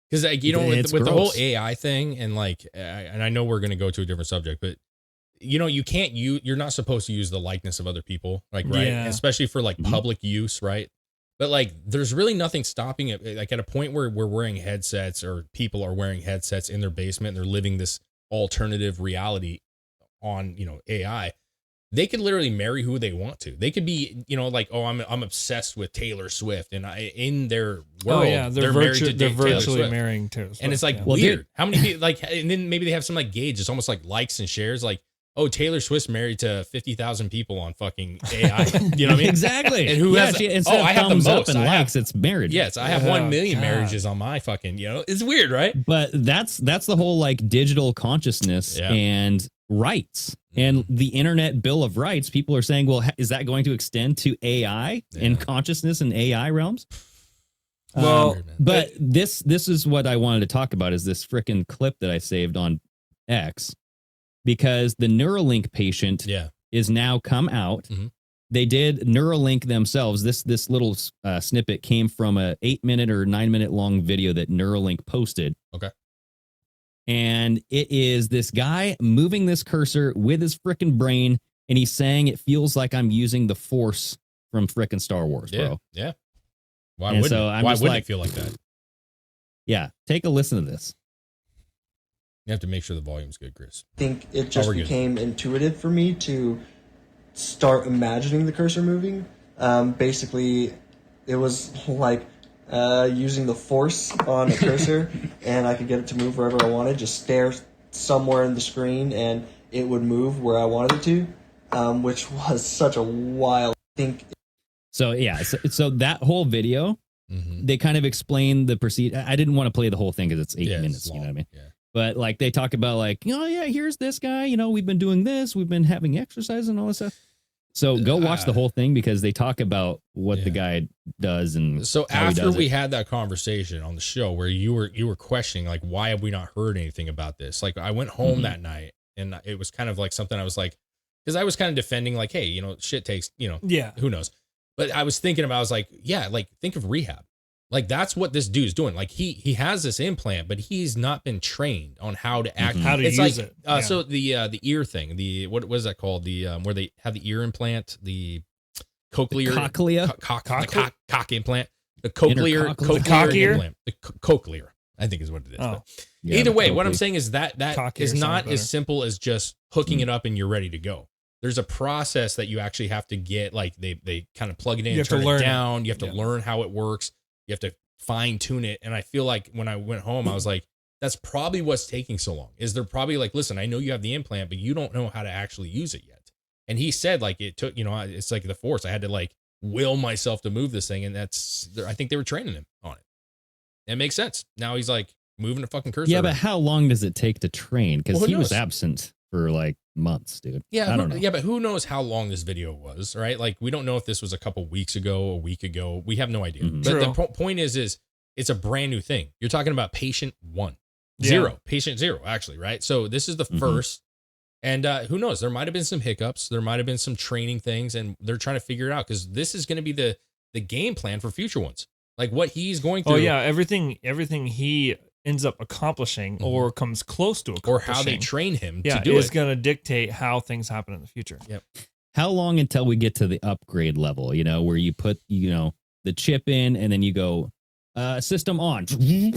Because like with the whole AI thing, and like, and I know we're gonna go to a different subject, but you can't you're not supposed to use the likeness of other people, like, right? Yeah. Especially for like public use, right? But like, there's really nothing stopping it. Like at a point where we're wearing headsets, or people are wearing headsets in their basement, and they're living this alternative reality on, AI. They could literally marry who they want to. They could be, like, "Oh, I'm obsessed with Taylor Swift," and in their world, they're married to they're Taylor virtually Swift. marrying Taylor Swift. And it's like weird. How many people like? And then maybe they have some like gauge. It's almost like likes and shares. Like, "Oh, Taylor Swift's married to 50,000 people on fucking AI." You know what I mean? Exactly. And who has? Instead of I have the thumbs up most. and I likes, it's marriage. Yes, I have 1 million marriages on my fucking. It's weird, right? But that's the whole like digital consciousness and rights and the Internet Bill of Rights. People are saying, well, is that going to extend to AI and consciousness and AI realms? Well, but this is what I wanted to talk about, is this freaking clip that I saved on X, because the Neuralink patient is now come out. They did Neuralink themselves. This little snippet came from a 8-minute or 9-minute long video that Neuralink posted. Okay. And it is this guy moving this cursor with his frickin' brain, and he's saying it feels like I'm using the Force from frickin' Star Wars, bro. Yeah. Why wouldn't it feel like that? Yeah, take a listen to this. You have to make sure the volume's good, Chris. I think it just became intuitive for me to start imagining the cursor moving. Basically, it was like using the Force on a cursor, and I could get it to move wherever I wanted. Just stare somewhere in the screen, and it would move where I wanted it to, which was such a wild thing. So yeah, so that whole video, they kind of explain the procedure. I didn't want to play the whole thing because it's 8 minutes. You know what I mean? Yeah. But like they talk about like, here's this guy. We've been doing this. We've been having exercise and all this stuff. So go watch the whole thing, because they talk about what the guy does. And so after we had that conversation on the show where you were questioning, like, why have we not heard anything about this? Like, I went home that night And it was kind of like something I was like, because I was kind of defending like, hey, you know, shit takes, you know, Yeah. who knows? But I was thinking about, I was like, yeah, like think of rehab. Like that's what this dude's doing. Like he has this implant, but he's not been trained on how to act. How to it's use like, it. Yeah. So the ear thing, what was that called? The where they have the ear implant, the cochlear, cochlea? cock implant, the cochlear, cock ear? implant, the cochlear, I think is what it is. Oh. But Yeah, either the way, what I'm cochlear. saying is that Cock ear is sounds not better. as simple as just hooking it up and you're ready to go. There's a process that you actually have to get, like they kind of plug it in, You have to turn it learn it. down. You have to Yeah. learn how it works. You have to fine tune it. And I feel like when I went home, I was like, that's probably what's taking so long. Is they're probably like, listen, I know you have the implant, but you don't know how to actually use it yet. And he said like it took, you know, it's like the force. I had to like will myself to move this thing. And I think they were training him on it. It makes sense. Now he's like moving a fucking cursor. Yeah, but how long does it take to train? Because Well, who he was knows? absent for like months, dude. Yeah, I don't know. Yeah, but who knows how long this video was, right? Like, we don't know if this was a couple weeks ago, a week ago. We have no idea. Mhm. But the True. point is it's a brand new thing. You're talking about patient patient zero, actually, right? So this is the Mhm. first. And who knows? There might have been some hiccups. There might have been some training things, and they're trying to figure it out because this is going to be the game plan for future ones. Like what he's going through. Oh yeah, everything he ends up accomplishing or comes close to Or accomplishing. how they train him yeah, to do is it. going to dictate how things happen in the future. Yep. How long until we get to the upgrade level, you know, where you put, you know, the chip in and then you go, system on. And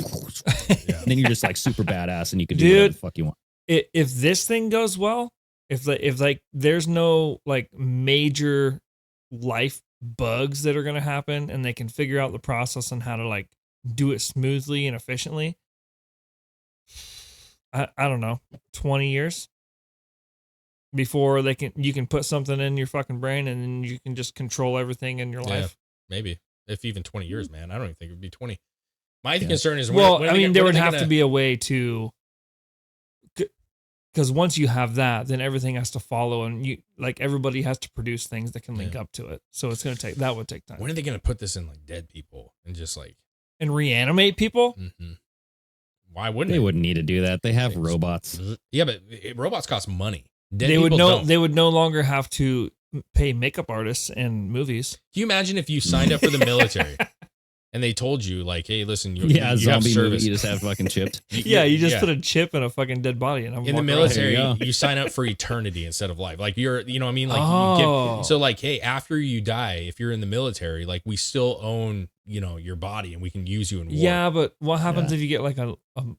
then you're just like super badass and you can do whatever the fuck you want. If this thing goes well, if like there's no like major life bugs that are going to happen and they can figure out the process on how to like do it smoothly and efficiently, I don't know, 20 years before you can put something in your fucking brain and then you can just control everything in your Yeah, life. maybe. If even 20 years, man. I don't even think it would be 20. My Yeah. concern is Well, when I are they mean, gonna- there when would are they have gonna- to be a way to, because once you have that, then everything has to follow, and you like everybody has to produce things that can link up to it. So it's that would take time. When are they going to put this in like dead people and just like, And reanimate people? why wouldn't They wouldn't need to do that. They have Things. robots. Yeah, but robots cost money. Dead They would people no don't. they would no longer have to pay makeup artists in movies. Can you imagine if you signed up for the military and they told you like, hey, listen, you Yeah, you have zombie movie. service. You just have fucking chipped. Yeah, you just put a chip in a fucking dead body and I'm in the walking around. military, There you go. you sign up for eternity instead of life. Like you know what I mean? Like Oh. so like, hey, after you die, if you're in the military, like we still own, you know, your body and we can use you in war. Yeah, but what happens if you get like an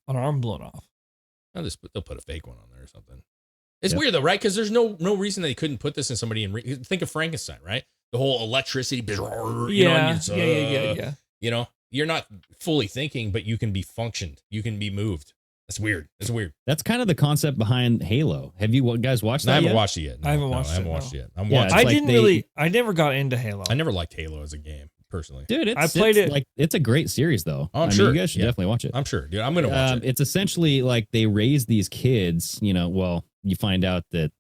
arm blown off? They'll put a fake one on there or something. It's Yep. weird though, right? Because there's no reason they couldn't put this in somebody and think of Frankenstein, right? The whole electricity, you know, and Yeah, it's, yeah. You know, you're not fully thinking, but you can be functioned. You can be moved. That's weird. It's weird. That's kind of the concept behind Halo. Have you guys watched that I haven't yet? watched it yet. No, I haven't no, watched I haven't it, watched no. it yet. I'm Yeah, watching. it's I like didn't I never got into Halo. I never liked Halo as a game personally. Dude, I played it. Like it's a great series though. Oh, I'm I mean, sure. you guys should Yeah. definitely watch it. I'm sure, dude. I'm gonna watch it. It's essentially like they raise these kids, you know, well, you find out that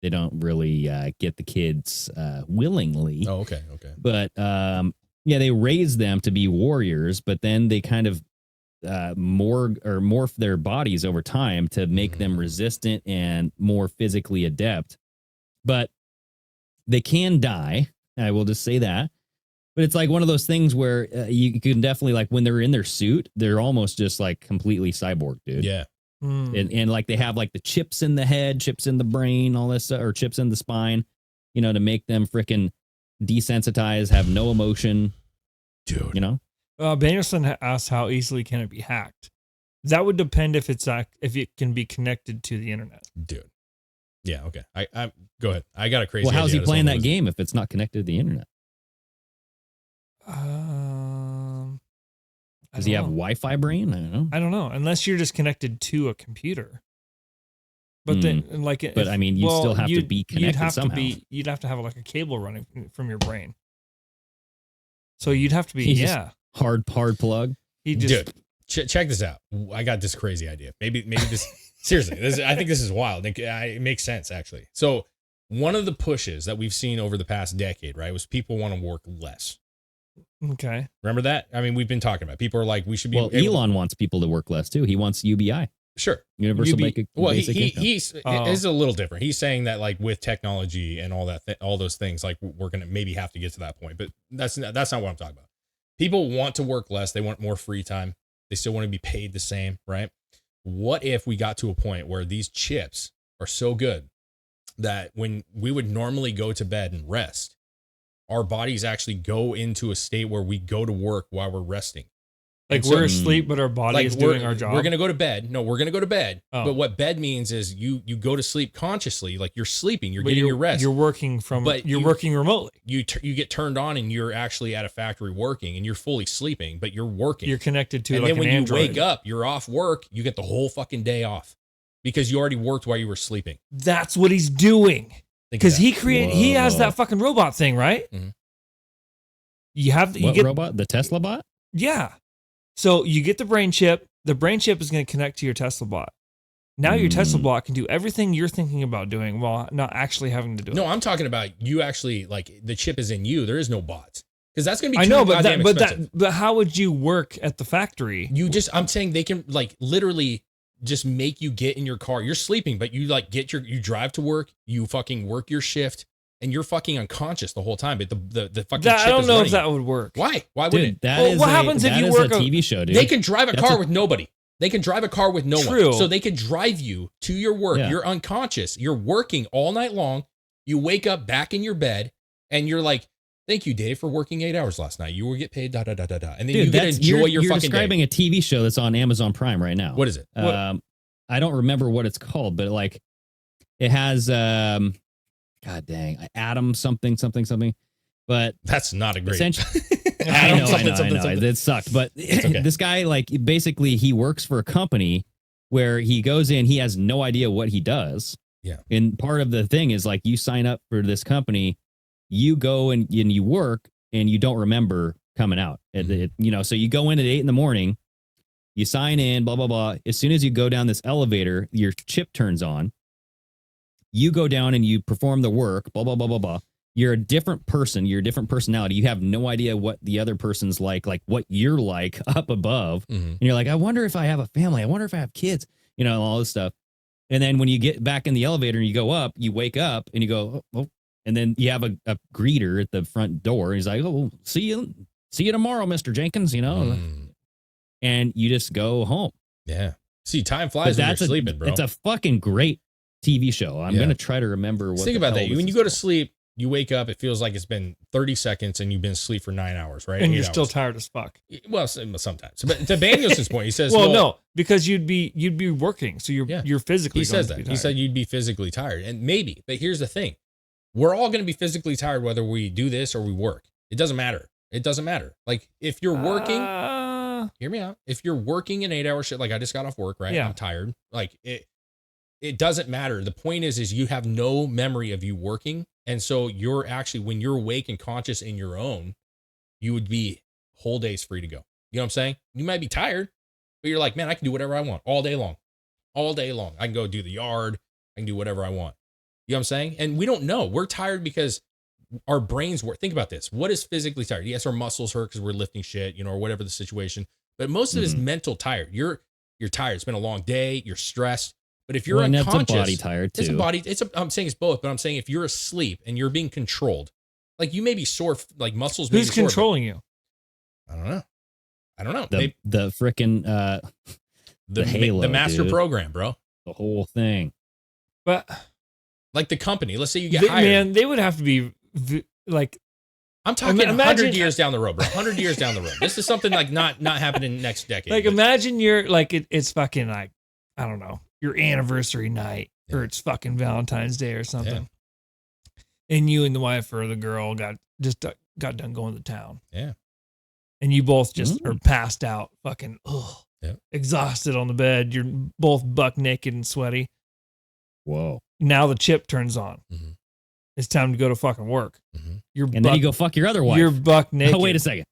they don't really get the kids willingly. Oh, okay. But yeah, they raise them to be warriors, but then they kind of morph their bodies over time to make them resistant and more physically adept. But they can die. I will just say that. But it's like one of those things where you can definitely, like, when they're in their suit, they're almost just like completely cyborg, dude. Yeah. And like they have like the chips in the head, chips in the brain, all this stuff, or chips in the spine, you know, to make them freaking desensitized, have no emotion, Dude. you know? Bannerson asked how easily can it be hacked. That would depend if if it can be connected to the internet. Dude. Yeah, okay. I go ahead. I got a crazy Well, how's idea. he playing that game if it's not connected to the internet? Does he have Wi-Fi brain? I don't know. I don't know. Unless you're just connected to a computer. But then, like, But I mean, you still have to be connected somehow. You'd have to have like a cable running from your brain. So you'd have to be, He just hard plug. He just, Dude, check this out. I got this crazy idea. Maybe this seriously. I think this is wild. It makes sense actually. So one of the pushes that we've seen over the past decade, right, was people want to work less. okay. Remember that? I mean, we've been talking about it. People are like, we should be. Well, Elon wants people to work less too. He wants UBI. Sure. Universal basic income. He's is a little different. He's saying that like with technology and all that, all those things, like we're gonna maybe have to get to that point. But that's not what I'm talking about. People want to work less. They want more free time. They still want to be paid the same, right? What if we got to a point where these chips are so good that when we would normally go to bed and rest, our bodies actually go into a state where we go to work while we're resting. Like we're asleep, but our body is doing our job. We're going to go to bed. No, we're going to go to bed. Oh. But what bed means is you go to sleep consciously, like you're sleeping, you're getting your rest. You're working working remotely. You get turned on and you're actually at a factory working and you're fully sleeping, but you're working. You're connected to and like then when an Android. you wake up, you're off work, you get the whole fucking day off because you already worked while you were sleeping. That's what he's doing. Because he has that fucking robot thing, right? Mm-hmm. You get robot? The Tesla bot? Yeah. So you get the brain chip. The brain chip is going to connect to your Tesla bot. Now your Tesla bot can do everything you're thinking about doing while not actually having to do it. No, I'm talking about you actually, like the chip is in you. There is no bots. Because that's going to be but how would you work at the factory? I'm saying they can like literally just make you get in your car. You're sleeping, but you like you drive to work, you fucking work your shift, and you're fucking unconscious the whole time. But the fucking chip I don't is know running. if that would work. Why? Why wouldn't it? What happens if you work a TV show, dude? They can drive a car with nobody. They can drive a car with no True. one. So they could drive you to your work. Yeah. You're unconscious. You're working all night long. You wake up back in your bed and you're like, thank you, Dave, for working 8 hours last night. You will get paid, da, da, da, da, da. And then you get to enjoy your fucking describing day. a TV show that's on Amazon Prime right now. What is it? I don't remember what it's called, but like it has, God dang, Adam something. But that's not a great. I know. It sucked. But okay. This guy, like, basically he works for a company where he goes in, he has no idea what he does. Yeah. And part of the thing is like you sign up for this company, you go and you work and you don't remember coming out. So you go in at 8 a.m, you sign in, blah, blah, blah. As soon as you go down this elevator, your chip turns on. You go down and you perform the work, blah, blah, blah, blah, blah. You're a different person. You're a different personality. You have no idea what the other person's like what you're like up above. Mm-hmm. And you're like, I wonder if I have a family. I wonder if I have kids, all this stuff. And then when you get back in the elevator and you go up, you wake up and you go, oh. And then you have a greeter at the front door. He's like, oh, see you tomorrow, Mr. Jenkins, And you just go home. Yeah. See, time flies when you're sleeping, bro. It's a fucking great TV show. I'm going to try to remember what. Think about that. When you go to sleep, you wake up, it feels like it's been 30 seconds and you've been asleep for 9 hours, right? And you're still tired as fuck. Well, sometimes. But to Danielson's point, he says, no, because you'd be working. So you're physically. He says that. He said you'd be physically tired. And maybe, but here's the thing. We're all going to be physically tired whether we do this or we work. It doesn't matter. It doesn't matter. Like if you're working, hear me out. If you're working an 8-hour shift, like I just got off work, right? Yeah. I'm tired. Like it doesn't matter. The point is you have no memory of you working. And so you're actually, when you're awake and conscious in your own, you would be whole days free to go. You know what I'm saying? You might be tired, but you're like, man, I can do whatever I want all day long. All day long. I can go do the yard. I can do whatever I want. You know what I'm saying? And we don't know. We're tired because our brains work. Think about this. What is physically tired? Yes, our muscles hurt because we're lifting shit, or whatever the situation. But most of it is mental tired. You're tired. It's been a long day. You're stressed. But if you're unconscious, it's a body tired too. It's a body. I'm saying it's both, but I'm saying if you're asleep and you're being controlled, like you may be sore, like muscles. Who's controlling you? I don't know. The frickin' the Halo, the master dude. program, bro. The whole thing. But like the company, let's say you get hired. Man, they would have to be like. I'm talking 100 years down the road, bro. 100 years down the road. This is something like not happening next decade. Like imagine you're like it's fucking like I don't know, your anniversary night or it's fucking Valentine's Day or something. Yeah. And you and the wife or the girl got done going to town. Yeah. And you both just are passed out, fucking exhausted on the bed. You're both buck naked and sweaty. Whoa. Now the chip turns on. Mm-hmm. It's time to go to fucking work. Mm-hmm. Then you go fuck your other wife. You're buck naked. Oh, wait a second.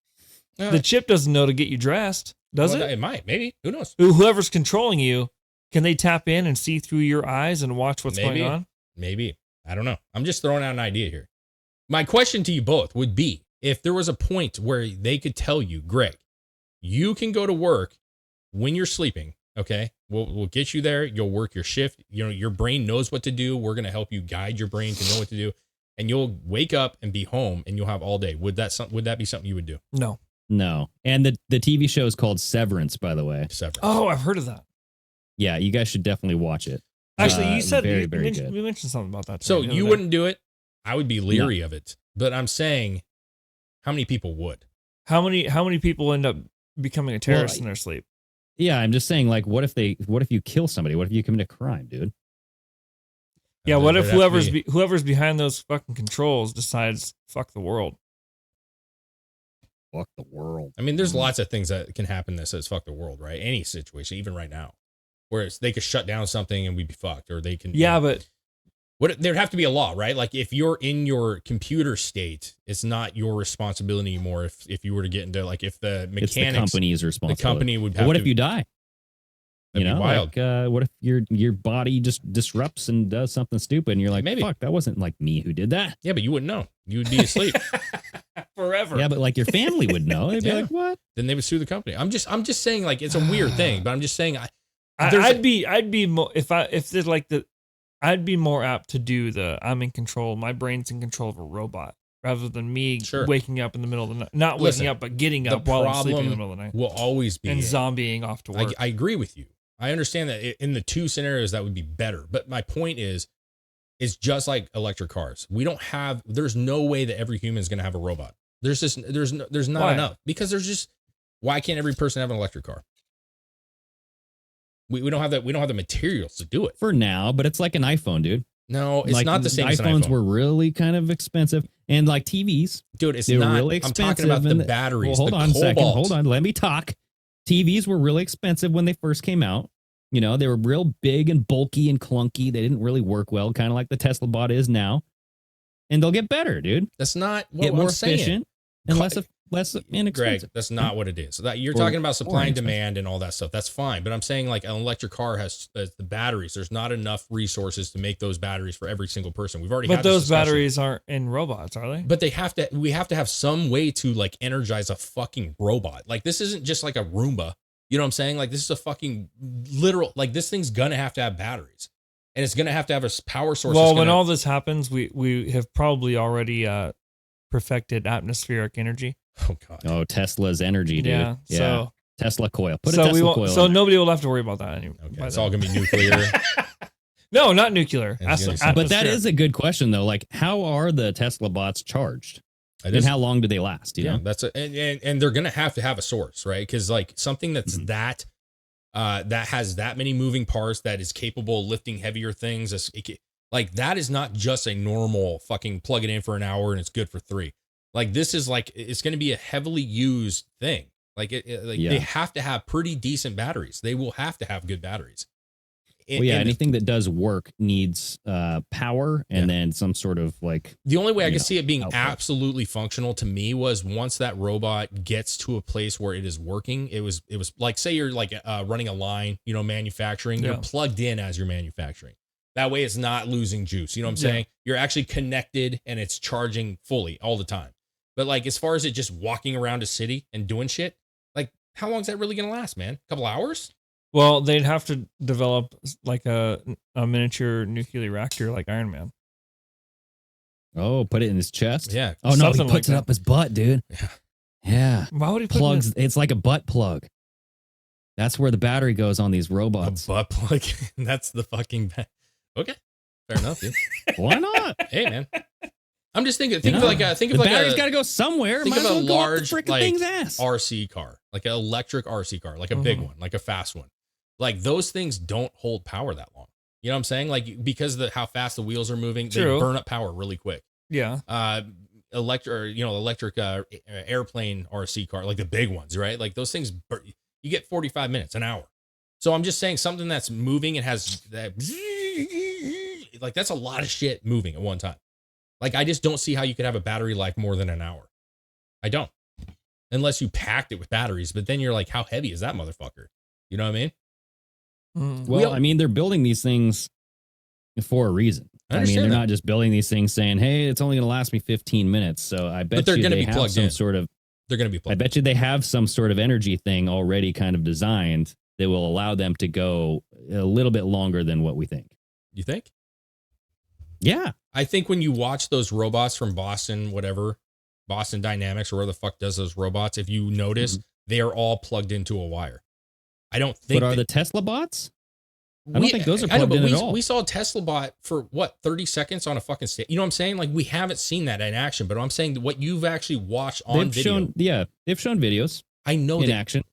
The chip doesn't know to get you dressed, does it? It might, maybe. Who knows? Whoever's controlling you, can they tap in and see through your eyes and watch what's going on? Maybe. I don't know. I'm just throwing out an idea here. My question to you both would be, if there was a point where they could tell you, Greg, you can go to work when you're sleeping, okay? We'll get you there. You'll work your shift. You know, your brain knows what to do. We're going to help you guide your brain to know what to do. And you'll wake up and be home and you'll have all day. Would that be something you would do? No. And the TV show is called Severance, by the way. Severance. Oh, I've heard of that. Yeah, you guys should definitely watch it. Actually, you said very, you very mentioned, good. we mentioned something about that. So the other you day. wouldn't do it. I would be leery of it. But I'm saying, how many people would? How many people end up becoming a terrorist in their sleep? Yeah, I'm just saying, like, what if you kill somebody? What if you commit a crime, dude? Yeah, what if There'd have to be- whoever's behind those fucking controls decides fuck the world? Fuck the world. I mean, there's lots of things that can happen that says fuck the world, right? Any situation, even right now, where they could shut down something and we'd be fucked, or they can. Yeah, but there'd have to be a law, right? Like if you're in your computer state, it's not your responsibility anymore. If you were to get into like if the mechanics, It's the company's responsibility. the company would But have what to, if you die? that'd be wild. Like, what if your body just disrupts and does something stupid, and you're like, Maybe. fuck, that wasn't like me who did that. Yeah, but you wouldn't know. You would be asleep. forever. Yeah, but like your family would know. They'd be Yeah. like, what? Then they would sue the company. I'm just saying like it's a weird thing, but I'm just saying I'd be more if there's like I'd be more apt to do I'm in control. My brain's in control of a robot rather than me Sure. waking up in the middle of the night. Not Listen, waking up, but getting the up while I'm sleeping in the problem middle of the night will always be and zombieing off to work. I agree with you. I understand that in the two scenarios that would be better. But my point is, it's just like electric cars. There's no way that every human is going to have a robot. There's not Why? enough because why can't every person have an electric car? We don't have that. We don't have the materials to do it. For now, but it's like an iPhone, dude. No, it's like, not the same as an iPhones iPhone. were really kind of expensive, and like TVs, Dude, it's they were not. really I'm expensive. talking about the and batteries. Well, hold the on a second. cobalt. Hold on. Let me talk. TVs were really expensive when they first came out. You know, they were real big and bulky and clunky. They didn't really work well, kind of like the Tesla bot is now. And they'll get better, dude. That's not what Get we're more saying. efficient and less Greg, inexpensive. that's not what it is. So that you're Or- talking about supply or and inexpensive. demand and all that stuff. That's fine, but I'm saying like an electric car has the batteries. There's not enough resources to make those batteries for every single person. We've already but had this those discussion. batteries aren't in robots, are they? But we have to have some way to like energize a fucking robot. Like this isn't just like a Roomba. You know what I'm saying? Like this is a fucking literal, like this thing's gonna have to have batteries and it's gonna have to have a power source. Well, when all this happens, we have probably already perfected atmospheric energy. oh God. Oh, Tesla's energy, dude. Yeah. So Tesla coil. Put a so Tesla coil so in. nobody will have to worry about that anymore. Okay. It's all gonna be nuclear. No, not nuclear. It's gonna be But that Atmosphere. is a good question, though. Like, how are the Tesla bots charged? It And is- how long do they last? You yeah, know? that's and they're gonna have to have a source, right? Because like something that's that has that many moving parts that is capable of lifting heavier things, like that is not just a normal fucking plug it in for an hour and it's good for 3. Like this is like it's going to be a heavily used thing. Like Yeah. they have to have pretty decent batteries. They will have to have good batteries. Well, yeah, And anything that does work needs power and Yeah. then some sort of like. the only way I you could know, see it being output. absolutely functional to me was once that robot gets to a place where it is working. It was like, say you're like running a line, you know, manufacturing, you're Yeah. plugged in as you're manufacturing. That way it's not losing juice. You know what I'm Yeah. saying? You're actually connected and it's charging fully all the time. But like, as far as it just walking around a city and doing shit, like how long is that really going to last, man? A couple hours? Well, they'd have to develop like a miniature nuclear reactor like Iron Man. Oh, put it in his chest? Yeah. Oh, no, he Something like puts it that. up his butt, dude. Yeah. Yeah. Why would he put Plugs. It's like a butt plug. That's where the battery goes on these A robots. butt plug. That's the fucking. Okay. Fair enough, dude. Why not? Hey, man. I'm just thinking. You Think know, of like a. Think the of like battery's a. got to go somewhere. Think Might of as a well go up the large frickin' like thing's ass. RC car, like an electric RC car, like a big Mhm. one, like a fast one. Like those things don't hold power that long. You know what I'm saying? Like because of how fast the wheels are moving, True. they burn up power really quick. Yeah. Electric airplane RC car, like the big ones, right? Like those things, you get 45 minutes, an hour. So I'm just saying something that's moving and has that, like that's a lot of shit moving at one time. Like I just don't see how you could have a battery life more than an hour. I don't, unless you packed it with batteries. But then you're like, how heavy is that motherfucker? You know what I mean? Mm. Well, I mean, they're building these things for a reason. I I mean, understand they're that. not just building these things saying, "Hey, it's only going to last me 15 minutes." So I bet they're you gonna they be have plugged some in. sort of. They're going to be I plugged. bet you they have some sort of energy thing already kind of designed that will allow them to go a little bit longer than what we think. You think? Yeah. I think when you watch those robots from Boston Dynamics or where the fuck does those robots, if you notice, they are all plugged into a wire. I don't think. But are the Tesla bots? I don't think those are plugged in at all. We saw a Tesla bot for 30 seconds on a fucking stage. You know what I'm saying? Like, we haven't seen that in action, but I'm saying what you've actually watched on video. They've shown videos. I know in action.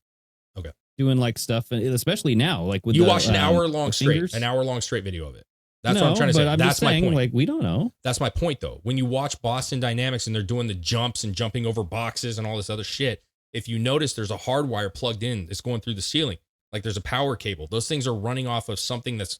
Okay. Doing like stuff, especially now, like with you watched an hour long straight video of it. That's what I'm trying to say. That's my point. Like, we don't know. That's my point, though. When you watch Boston Dynamics and they're doing the jumps and jumping over boxes and all this other shit, if you notice, there's a hard wire plugged in that's going through the ceiling. Like, there's a power cable. Those things are running off of something that's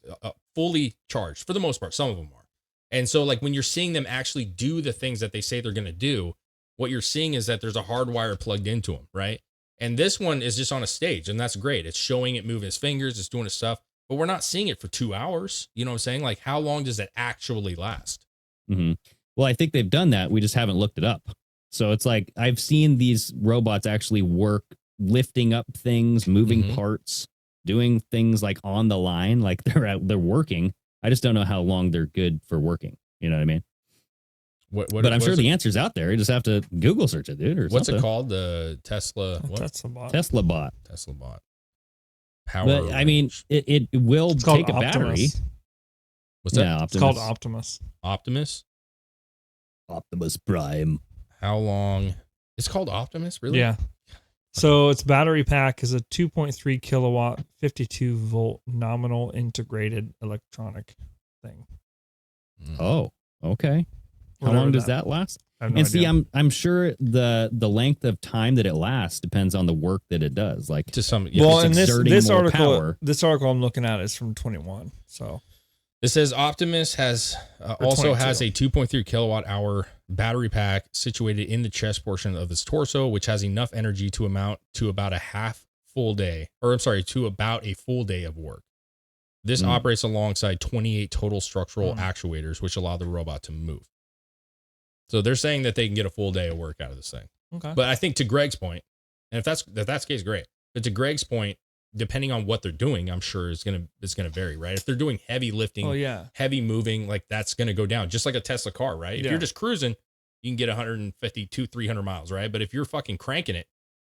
fully charged for the most part. Some of them are. And so, like, when you're seeing them actually do the things that they say they're going to do, what you're seeing is that there's a hard wire plugged into them, right? And this one is just on a stage, and that's great. It's showing it moving his fingers. It's doing his stuff. But we're not seeing it for 2 hours. You know what I'm saying? Like, how long does that actually last? Mm-hmm. Well, I think they've done that. We just haven't looked it up. So it's like I've seen these robots actually work, lifting up things, moving parts, doing things like on the line, like they're working. I just don't know how long they're good for working. You know what I mean? But I'm sure the answer's out there. You just have to Google search it, dude. Or what's something. it called? The Tesla. What? Tesla bot. Tesla bot. Power. But I mean, it will take a battery. What's that? Yeah, Optimus. It's called Optimus. Optimus Prime. How long? It's called Optimus, really? Yeah. So its battery pack is a 2.3 kilowatt, 52 volt nominal integrated electronic thing. Oh, okay. How long does that last? I have no and idea. see, I'm sure the length of time that it lasts depends on the work that it does. Like, to some, well, and this article, power. this article I'm looking at is from 21. So it says Optimus has also has a 2.3 kilowatt hour battery pack situated in the chest portion of its torso, which has enough energy to amount to about a full day of work. This operates alongside 28 total structural actuators, which allow the robot to move. So they're saying that they can get a full day of work out of this thing. Okay. But I think to Greg's point, and if that's the case, great. But to Greg's point, depending on what they're doing, I'm sure it's gonna vary, right? If they're doing heavy lifting, heavy moving, like that's gonna go down, just like a Tesla car, right? If you're just cruising, you can get 150 to 300 miles, right? But if you're fucking cranking it,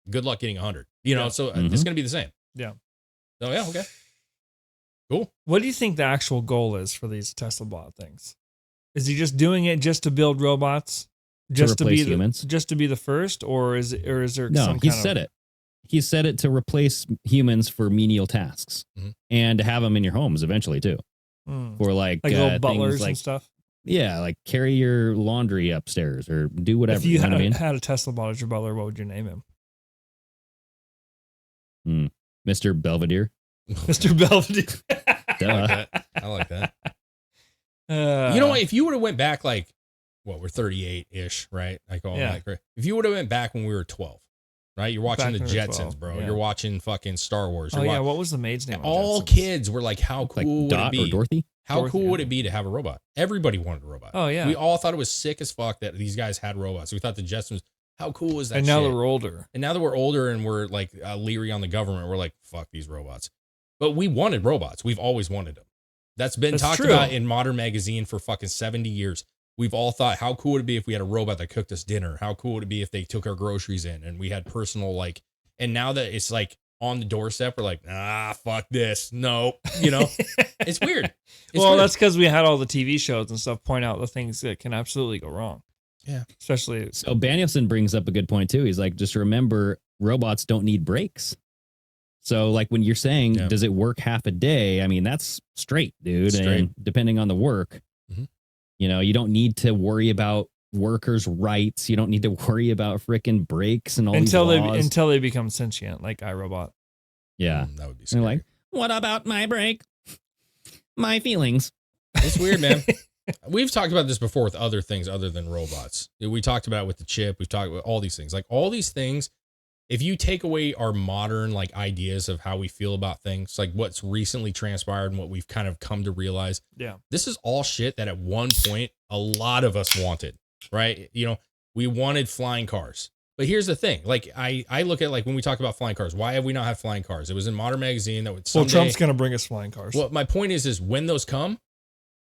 good luck getting 100. You know, so it's gonna be the same. Yeah. So yeah, okay, cool. What do you think the actual goal is for these Tesla bot things? Is he just doing it just to build robots, just to be humans, just to be the first, or is there? No, he said it. He said it to replace humans for menial tasks and to have them in your homes eventually too, for like little butlers and stuff. Yeah, like carry your laundry upstairs or do whatever. If you know what I mean? had a Tesla bot as your butler, what would you name him? Mr. Belvedere. Mr. Belvedere. I like that. You know what? If you would have went back, like, we're 38-ish, right? Like, if you would have went back when we were 12, right? You're watching the Jetsons, bro. Yeah. You're watching fucking Star Wars. What was the maid's name? All kids were like, how cool would it be? Or Dorothy? How cool would it be to have a robot? Everybody wanted a robot. Oh, yeah. We all thought it was sick as fuck that these guys had robots. We thought the Jetsons, how cool was that And now they're older. And now that we're older and we're like leery on the government, we're like, fuck these robots. But we wanted robots. We've always wanted them. That's been talked about in Modern Magazine for fucking 70 years. We've all thought, how cool would it be if we had a robot that cooked us dinner? How cool would it be if they took our groceries in and we had personal, like, and now that it's like on the doorstep, we're like, fuck this. No, you know, it's weird. That's because we had all the TV shows and stuff point out the things that can absolutely go wrong. Yeah. Especially. So Danielson brings up a good point too. He's like, just remember, robots don't need breaks. So like when you're saying, does it work half a day? I mean, that's straight, dude. And depending on the work, you know, you don't need to worry about workers' rights. You don't need to worry about frickin' breaks and all these laws. Until they become sentient, like iRobot. Yeah. That would be scary. They're like, what about my break? My feelings. It's weird, man. We've talked about this before with other things other than robots. We talked about it with the chip. We've talked about all these things. Like all these things, if you take away our modern like ideas of how we feel about things, like what's recently transpired and what we've kind of come to realize, this is all shit that at one point a lot of us wanted, right? You know, we wanted flying cars, But here's the thing. Like I look at like when we talk about flying cars, why have we not had flying cars? It was in Modern Magazine that would someday, Well, Trump's gonna bring us flying cars. Well, my point is when those come,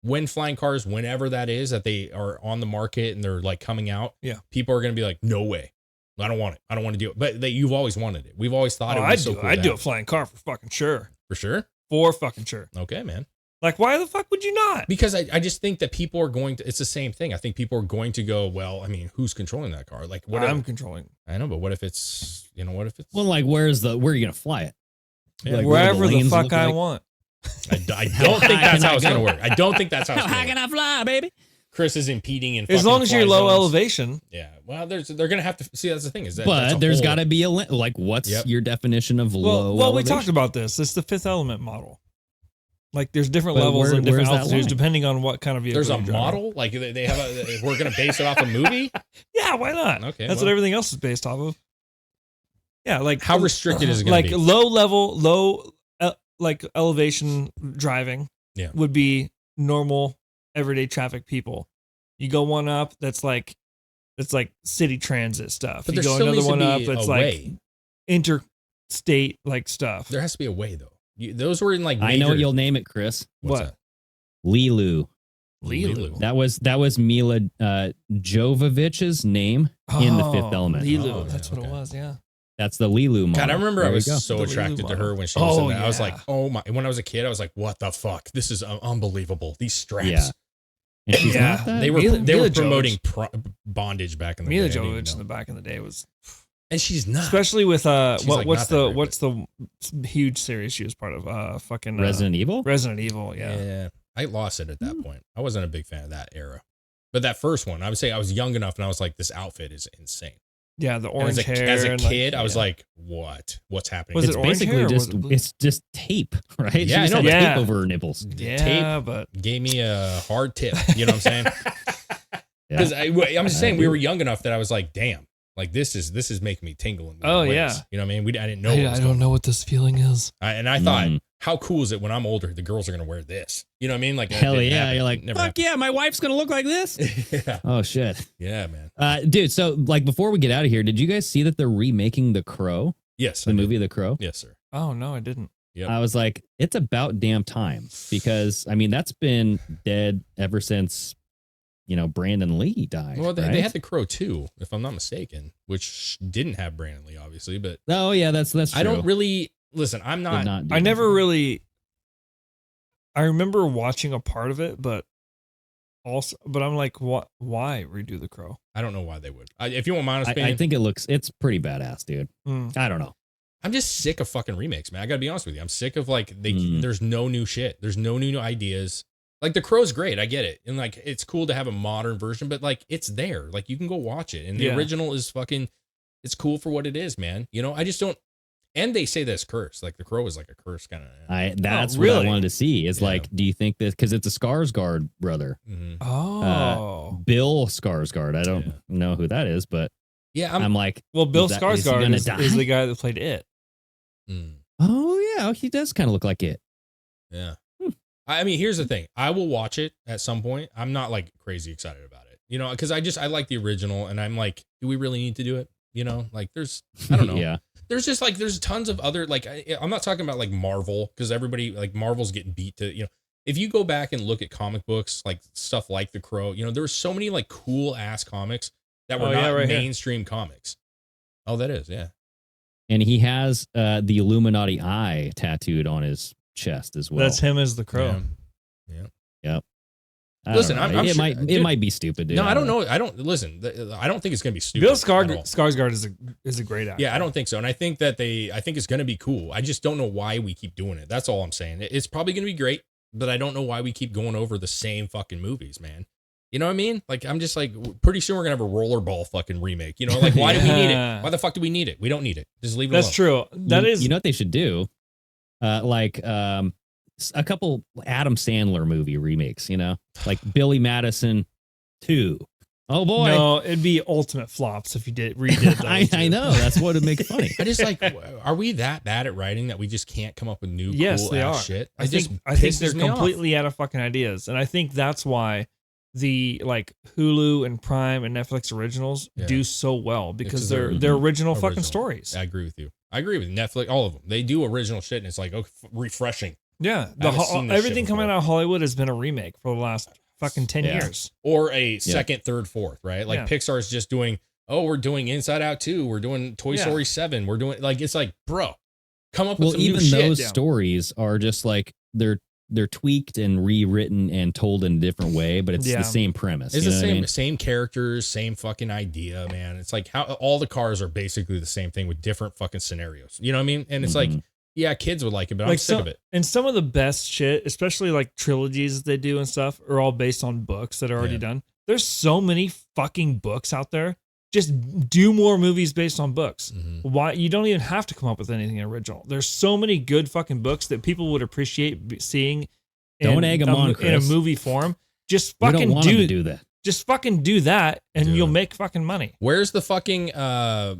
when flying cars, whenever that is, that they are on the market and they're like coming out, Yeah. people are going to be like, no way. I don't want it. I don't want to do it. But you've always wanted it. We've always thought it was so cool. I'd do a flying car for fucking sure. For sure? For fucking sure. Okay, man. Like, why the fuck would you not? Because I just think that people are going to, it's the same thing. I think people are going to go, well, I mean, who's controlling that car? Like, what I'm controlling. I know, but what if it's, what if it's. Well, like, where are you going to fly it? Yeah, Like, wherever the lanes fuck look I like? want. I don't think that's how it's going to work. I don't think that's how it's How going to can work. I fly, baby? Chris is impeding in As long as you're fly low zones. elevation. Yeah. Well, they're going to have to see. That's the thing is that. But there's got to to be a like. What's Yep. your definition of low? Well, we elevation? talked about this. It's the fifth element model. Like, there's different But levels and different where's that altitudes line? depending on what kind of vehicle. There's a you're driving. model like they have a. We're going to base it off a movie. Yeah, why not? Okay, That's well. what everything else is based off of. Yeah, like How restricted is it going like to be? low like elevation driving Yeah. would be normal everyday traffic people. You go one up that's like city transit stuff. But You there go still another needs to one up be that's a like way. interstate like stuff. There has to be a way though. Those were in like. I know what major- you'll name it, Chris. What's What? that? Lilu. Lilu. That was Mila Jovovich's name in the Fifth Element. Lilu, Oh, that's yeah, what it okay. was, yeah. That's the Lilu model. God, I remember There I you was go. so The attracted Lilu to her model. when she was in Oh, that. I was yeah. like, oh my! When I was a kid, I was like, what the fuck? This is unbelievable. These straps. Yeah. And she's Yeah. not that. They were Mila promoting bondage back in the Mila day. I didn't even Jovovich in the know. back in the day was, And she's not. especially with She's, like, what's not that the great, what's the huge series she was part of? Fucking Resident Evil. Resident Evil, yeah. Yeah, I lost it at that point. I wasn't a big fan of that era. But that first one, I would say I was young enough, and I was like, this outfit is insane. Yeah, the And orange hair. as a and, kid, I was yeah. like, what's happening? Was It's it orange basically hair or was just it blue? it's just tape, right? Yeah, I she just know, had but- tape Yeah. over her nipples. Yeah, tape. but Gave me a hard tip. You know what I'm saying? Yeah. Because I'm just saying we were young enough that I was like, damn, like this is making me tingle in weird Oh, ways. yeah. You know what I mean? I didn't know. What was I going don't know what this feeling is. And I thought, Mm. how cool is it when I'm older, the girls are going to wear this? You know what I mean? Like, that Hell didn't yeah! happen. You're like, Never fuck yeah, my wife's gonna look like this. happened. yeah. Oh shit, Yeah, man. dude. So like, before we get out of here, did you guys see that they're remaking The Crow, Yes. the I did. movie The Crow? Yes, sir. Oh no, I didn't. Yep. I was like, it's about damn time, because I mean that's been dead ever since, Brandon Lee died. Well, they right? had The Crow too, if I'm not mistaken, which didn't have Brandon Lee, obviously. But Oh yeah, that's true. I don't really listen. I'm Did not. do I never that. really. I remember watching a part of it, but I'm like, what? Why redo The Crow? I don't know why they would. If you want my honest I opinion, think it's pretty badass, dude. Mm. I don't know. I'm just sick of fucking remakes, man. I gotta be honest with you. I'm sick of like Mm. there's no new shit. There's no new ideas. Like The Crow's great, I get it, and like it's cool to have a modern version, but like it's there. Like you can go watch it, and the Yeah. original is fucking. It's cool for what it is, man. I just don't. And they say that's cursed. Like The Crow is like a curse kind of. That's what really? I wanted to see. It's Yeah. like, do you think that because it's a Skarsgård brother, Oh, Bill Skarsgård? I don't know who that is, but Yeah, I'm like, well, Bill is he Skarsgård gonna is die? the guy that played it. Mm, oh yeah, he does kind of look like it. yeah. I mean, here's the thing. I will watch it at some point. I'm not like crazy excited about it, because I like the original, and I'm like, do we really need to do it? Like there's, I don't know. Yeah, There's just like there's tons of other like I'm not talking about like Marvel, because everybody like Marvel's getting beat to if you go back and look at comic books like stuff like The Crow, there were so many like cool ass comics that were Oh, yeah, not right here. mainstream comics. Oh, that is, yeah. and he has the Illuminati eye tattooed on his chest as well. That's him as the Crow. Yeah. I don't Listen, know. I'm it sure- might dude, might be stupid. Dude. No, I don't know. I don't listen. I don't think it's gonna be stupid. Bill at all. Skarsgård is a great actor. Yeah, I don't think so. And I think that I think it's going to be cool. I just don't know why we keep doing it. That's all I'm saying. It's probably going to be great, but I don't know why we keep going over the same fucking movies, man. You know what I mean? Like, I'm just like, pretty soon we're going to have a rollerball fucking remake. Like, why do we need it? Yeah. Why the fuck do we need it? We don't need it. Just leave it That's alone. true. That is. You know what they should do? A couple Adam Sandler movie remakes. Like Billy Madison 2. Oh boy. No, it'd be ultimate flops if you redid those. I know. That's what would make it funny. I just like, are we that bad at writing that we just can't come up with new Yes, cool they ass are. shit? I It just think they're pisses me off. completely out of fucking ideas, and I think that's why the like Hulu and Prime and Netflix originals do so well because they're original fucking stories. I agree with you. I agree with Netflix. All of them. They do original shit, and it's like refreshing. Yeah, everything coming out of Hollywood has been a remake for the last fucking 10 years, or a second, third, fourth. Right? Like Pixar's just doing. Oh, we're doing Inside Out 2. We're doing Toy Story 7. We're doing like it's like, bro, come up with some new shit. Even those stories are just like they're tweaked and rewritten and told in a different way, but it's the same premise. It's the same characters, same fucking idea, man. It's like how all the cars are basically the same thing with different fucking scenarios. You know what I mean? And it's like, yeah, kids would like it, but I'm sick of it. And some of the best shit, especially like trilogies they do and stuff, are all based on books that are already done. There's so many fucking books out there. Just do more movies based on books. Why? You don't even have to come up with anything original. There's so many good fucking books that people would appreciate seeing. Don't egg them on, Chris. In a movie form. Just fucking do that. Just fucking do that, and you'll make fucking money. Where's the fucking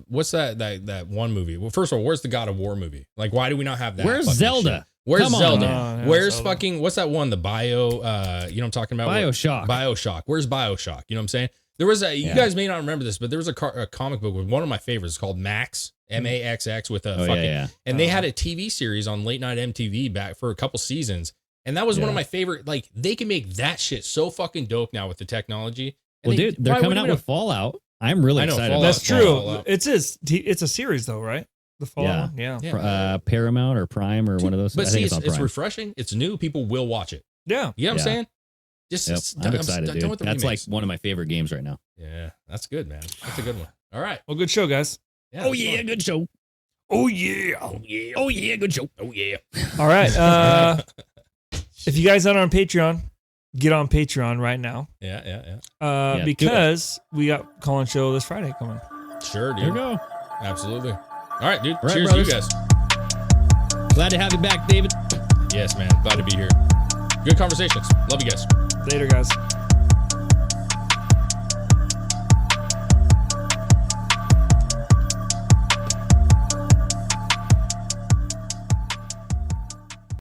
what's that one movie? Well, first of all, where's the God of War movie? Like, why do we not have that? Where's Zelda? Shit? Where's Zelda? Where's Zelda. fucking what's that one? The bio. You know what I'm talking about? BioShock. BioShock. Where's BioShock? You know what I'm saying? There was you guys may not remember this, but there was a comic book with one of my favorites called Max, MAXX, with a and they had a TV series on late night MTV back for a couple seasons. And that was one of my favorite. Like, they can make that shit so fucking dope now with the technology. And well, dude, they're coming out with Fallout. I'm really excited. Fallout, that's true. Fallout. It's a series though, right? The Fallout. Yeah. Paramount or Prime or one of those. But see, it's refreshing. It's new. People will watch it. Yeah. You know what I'm saying? I'm excited, dude. That's like one of my favorite games right now. Yeah, that's good, man. That's a good one. All right. Well, good show, guys. Yeah, good show. Oh yeah, good show. Oh yeah. All right. If you guys aren't on Patreon, get on Patreon right now. Yeah. Because we got Colin show this Friday coming. Sure, dude. There you go. Absolutely. All right, dude. Right, cheers brothers. to you guys. Glad to have you back, David. Yes, man. Glad to be here. Good conversations. Love you guys. Later, guys.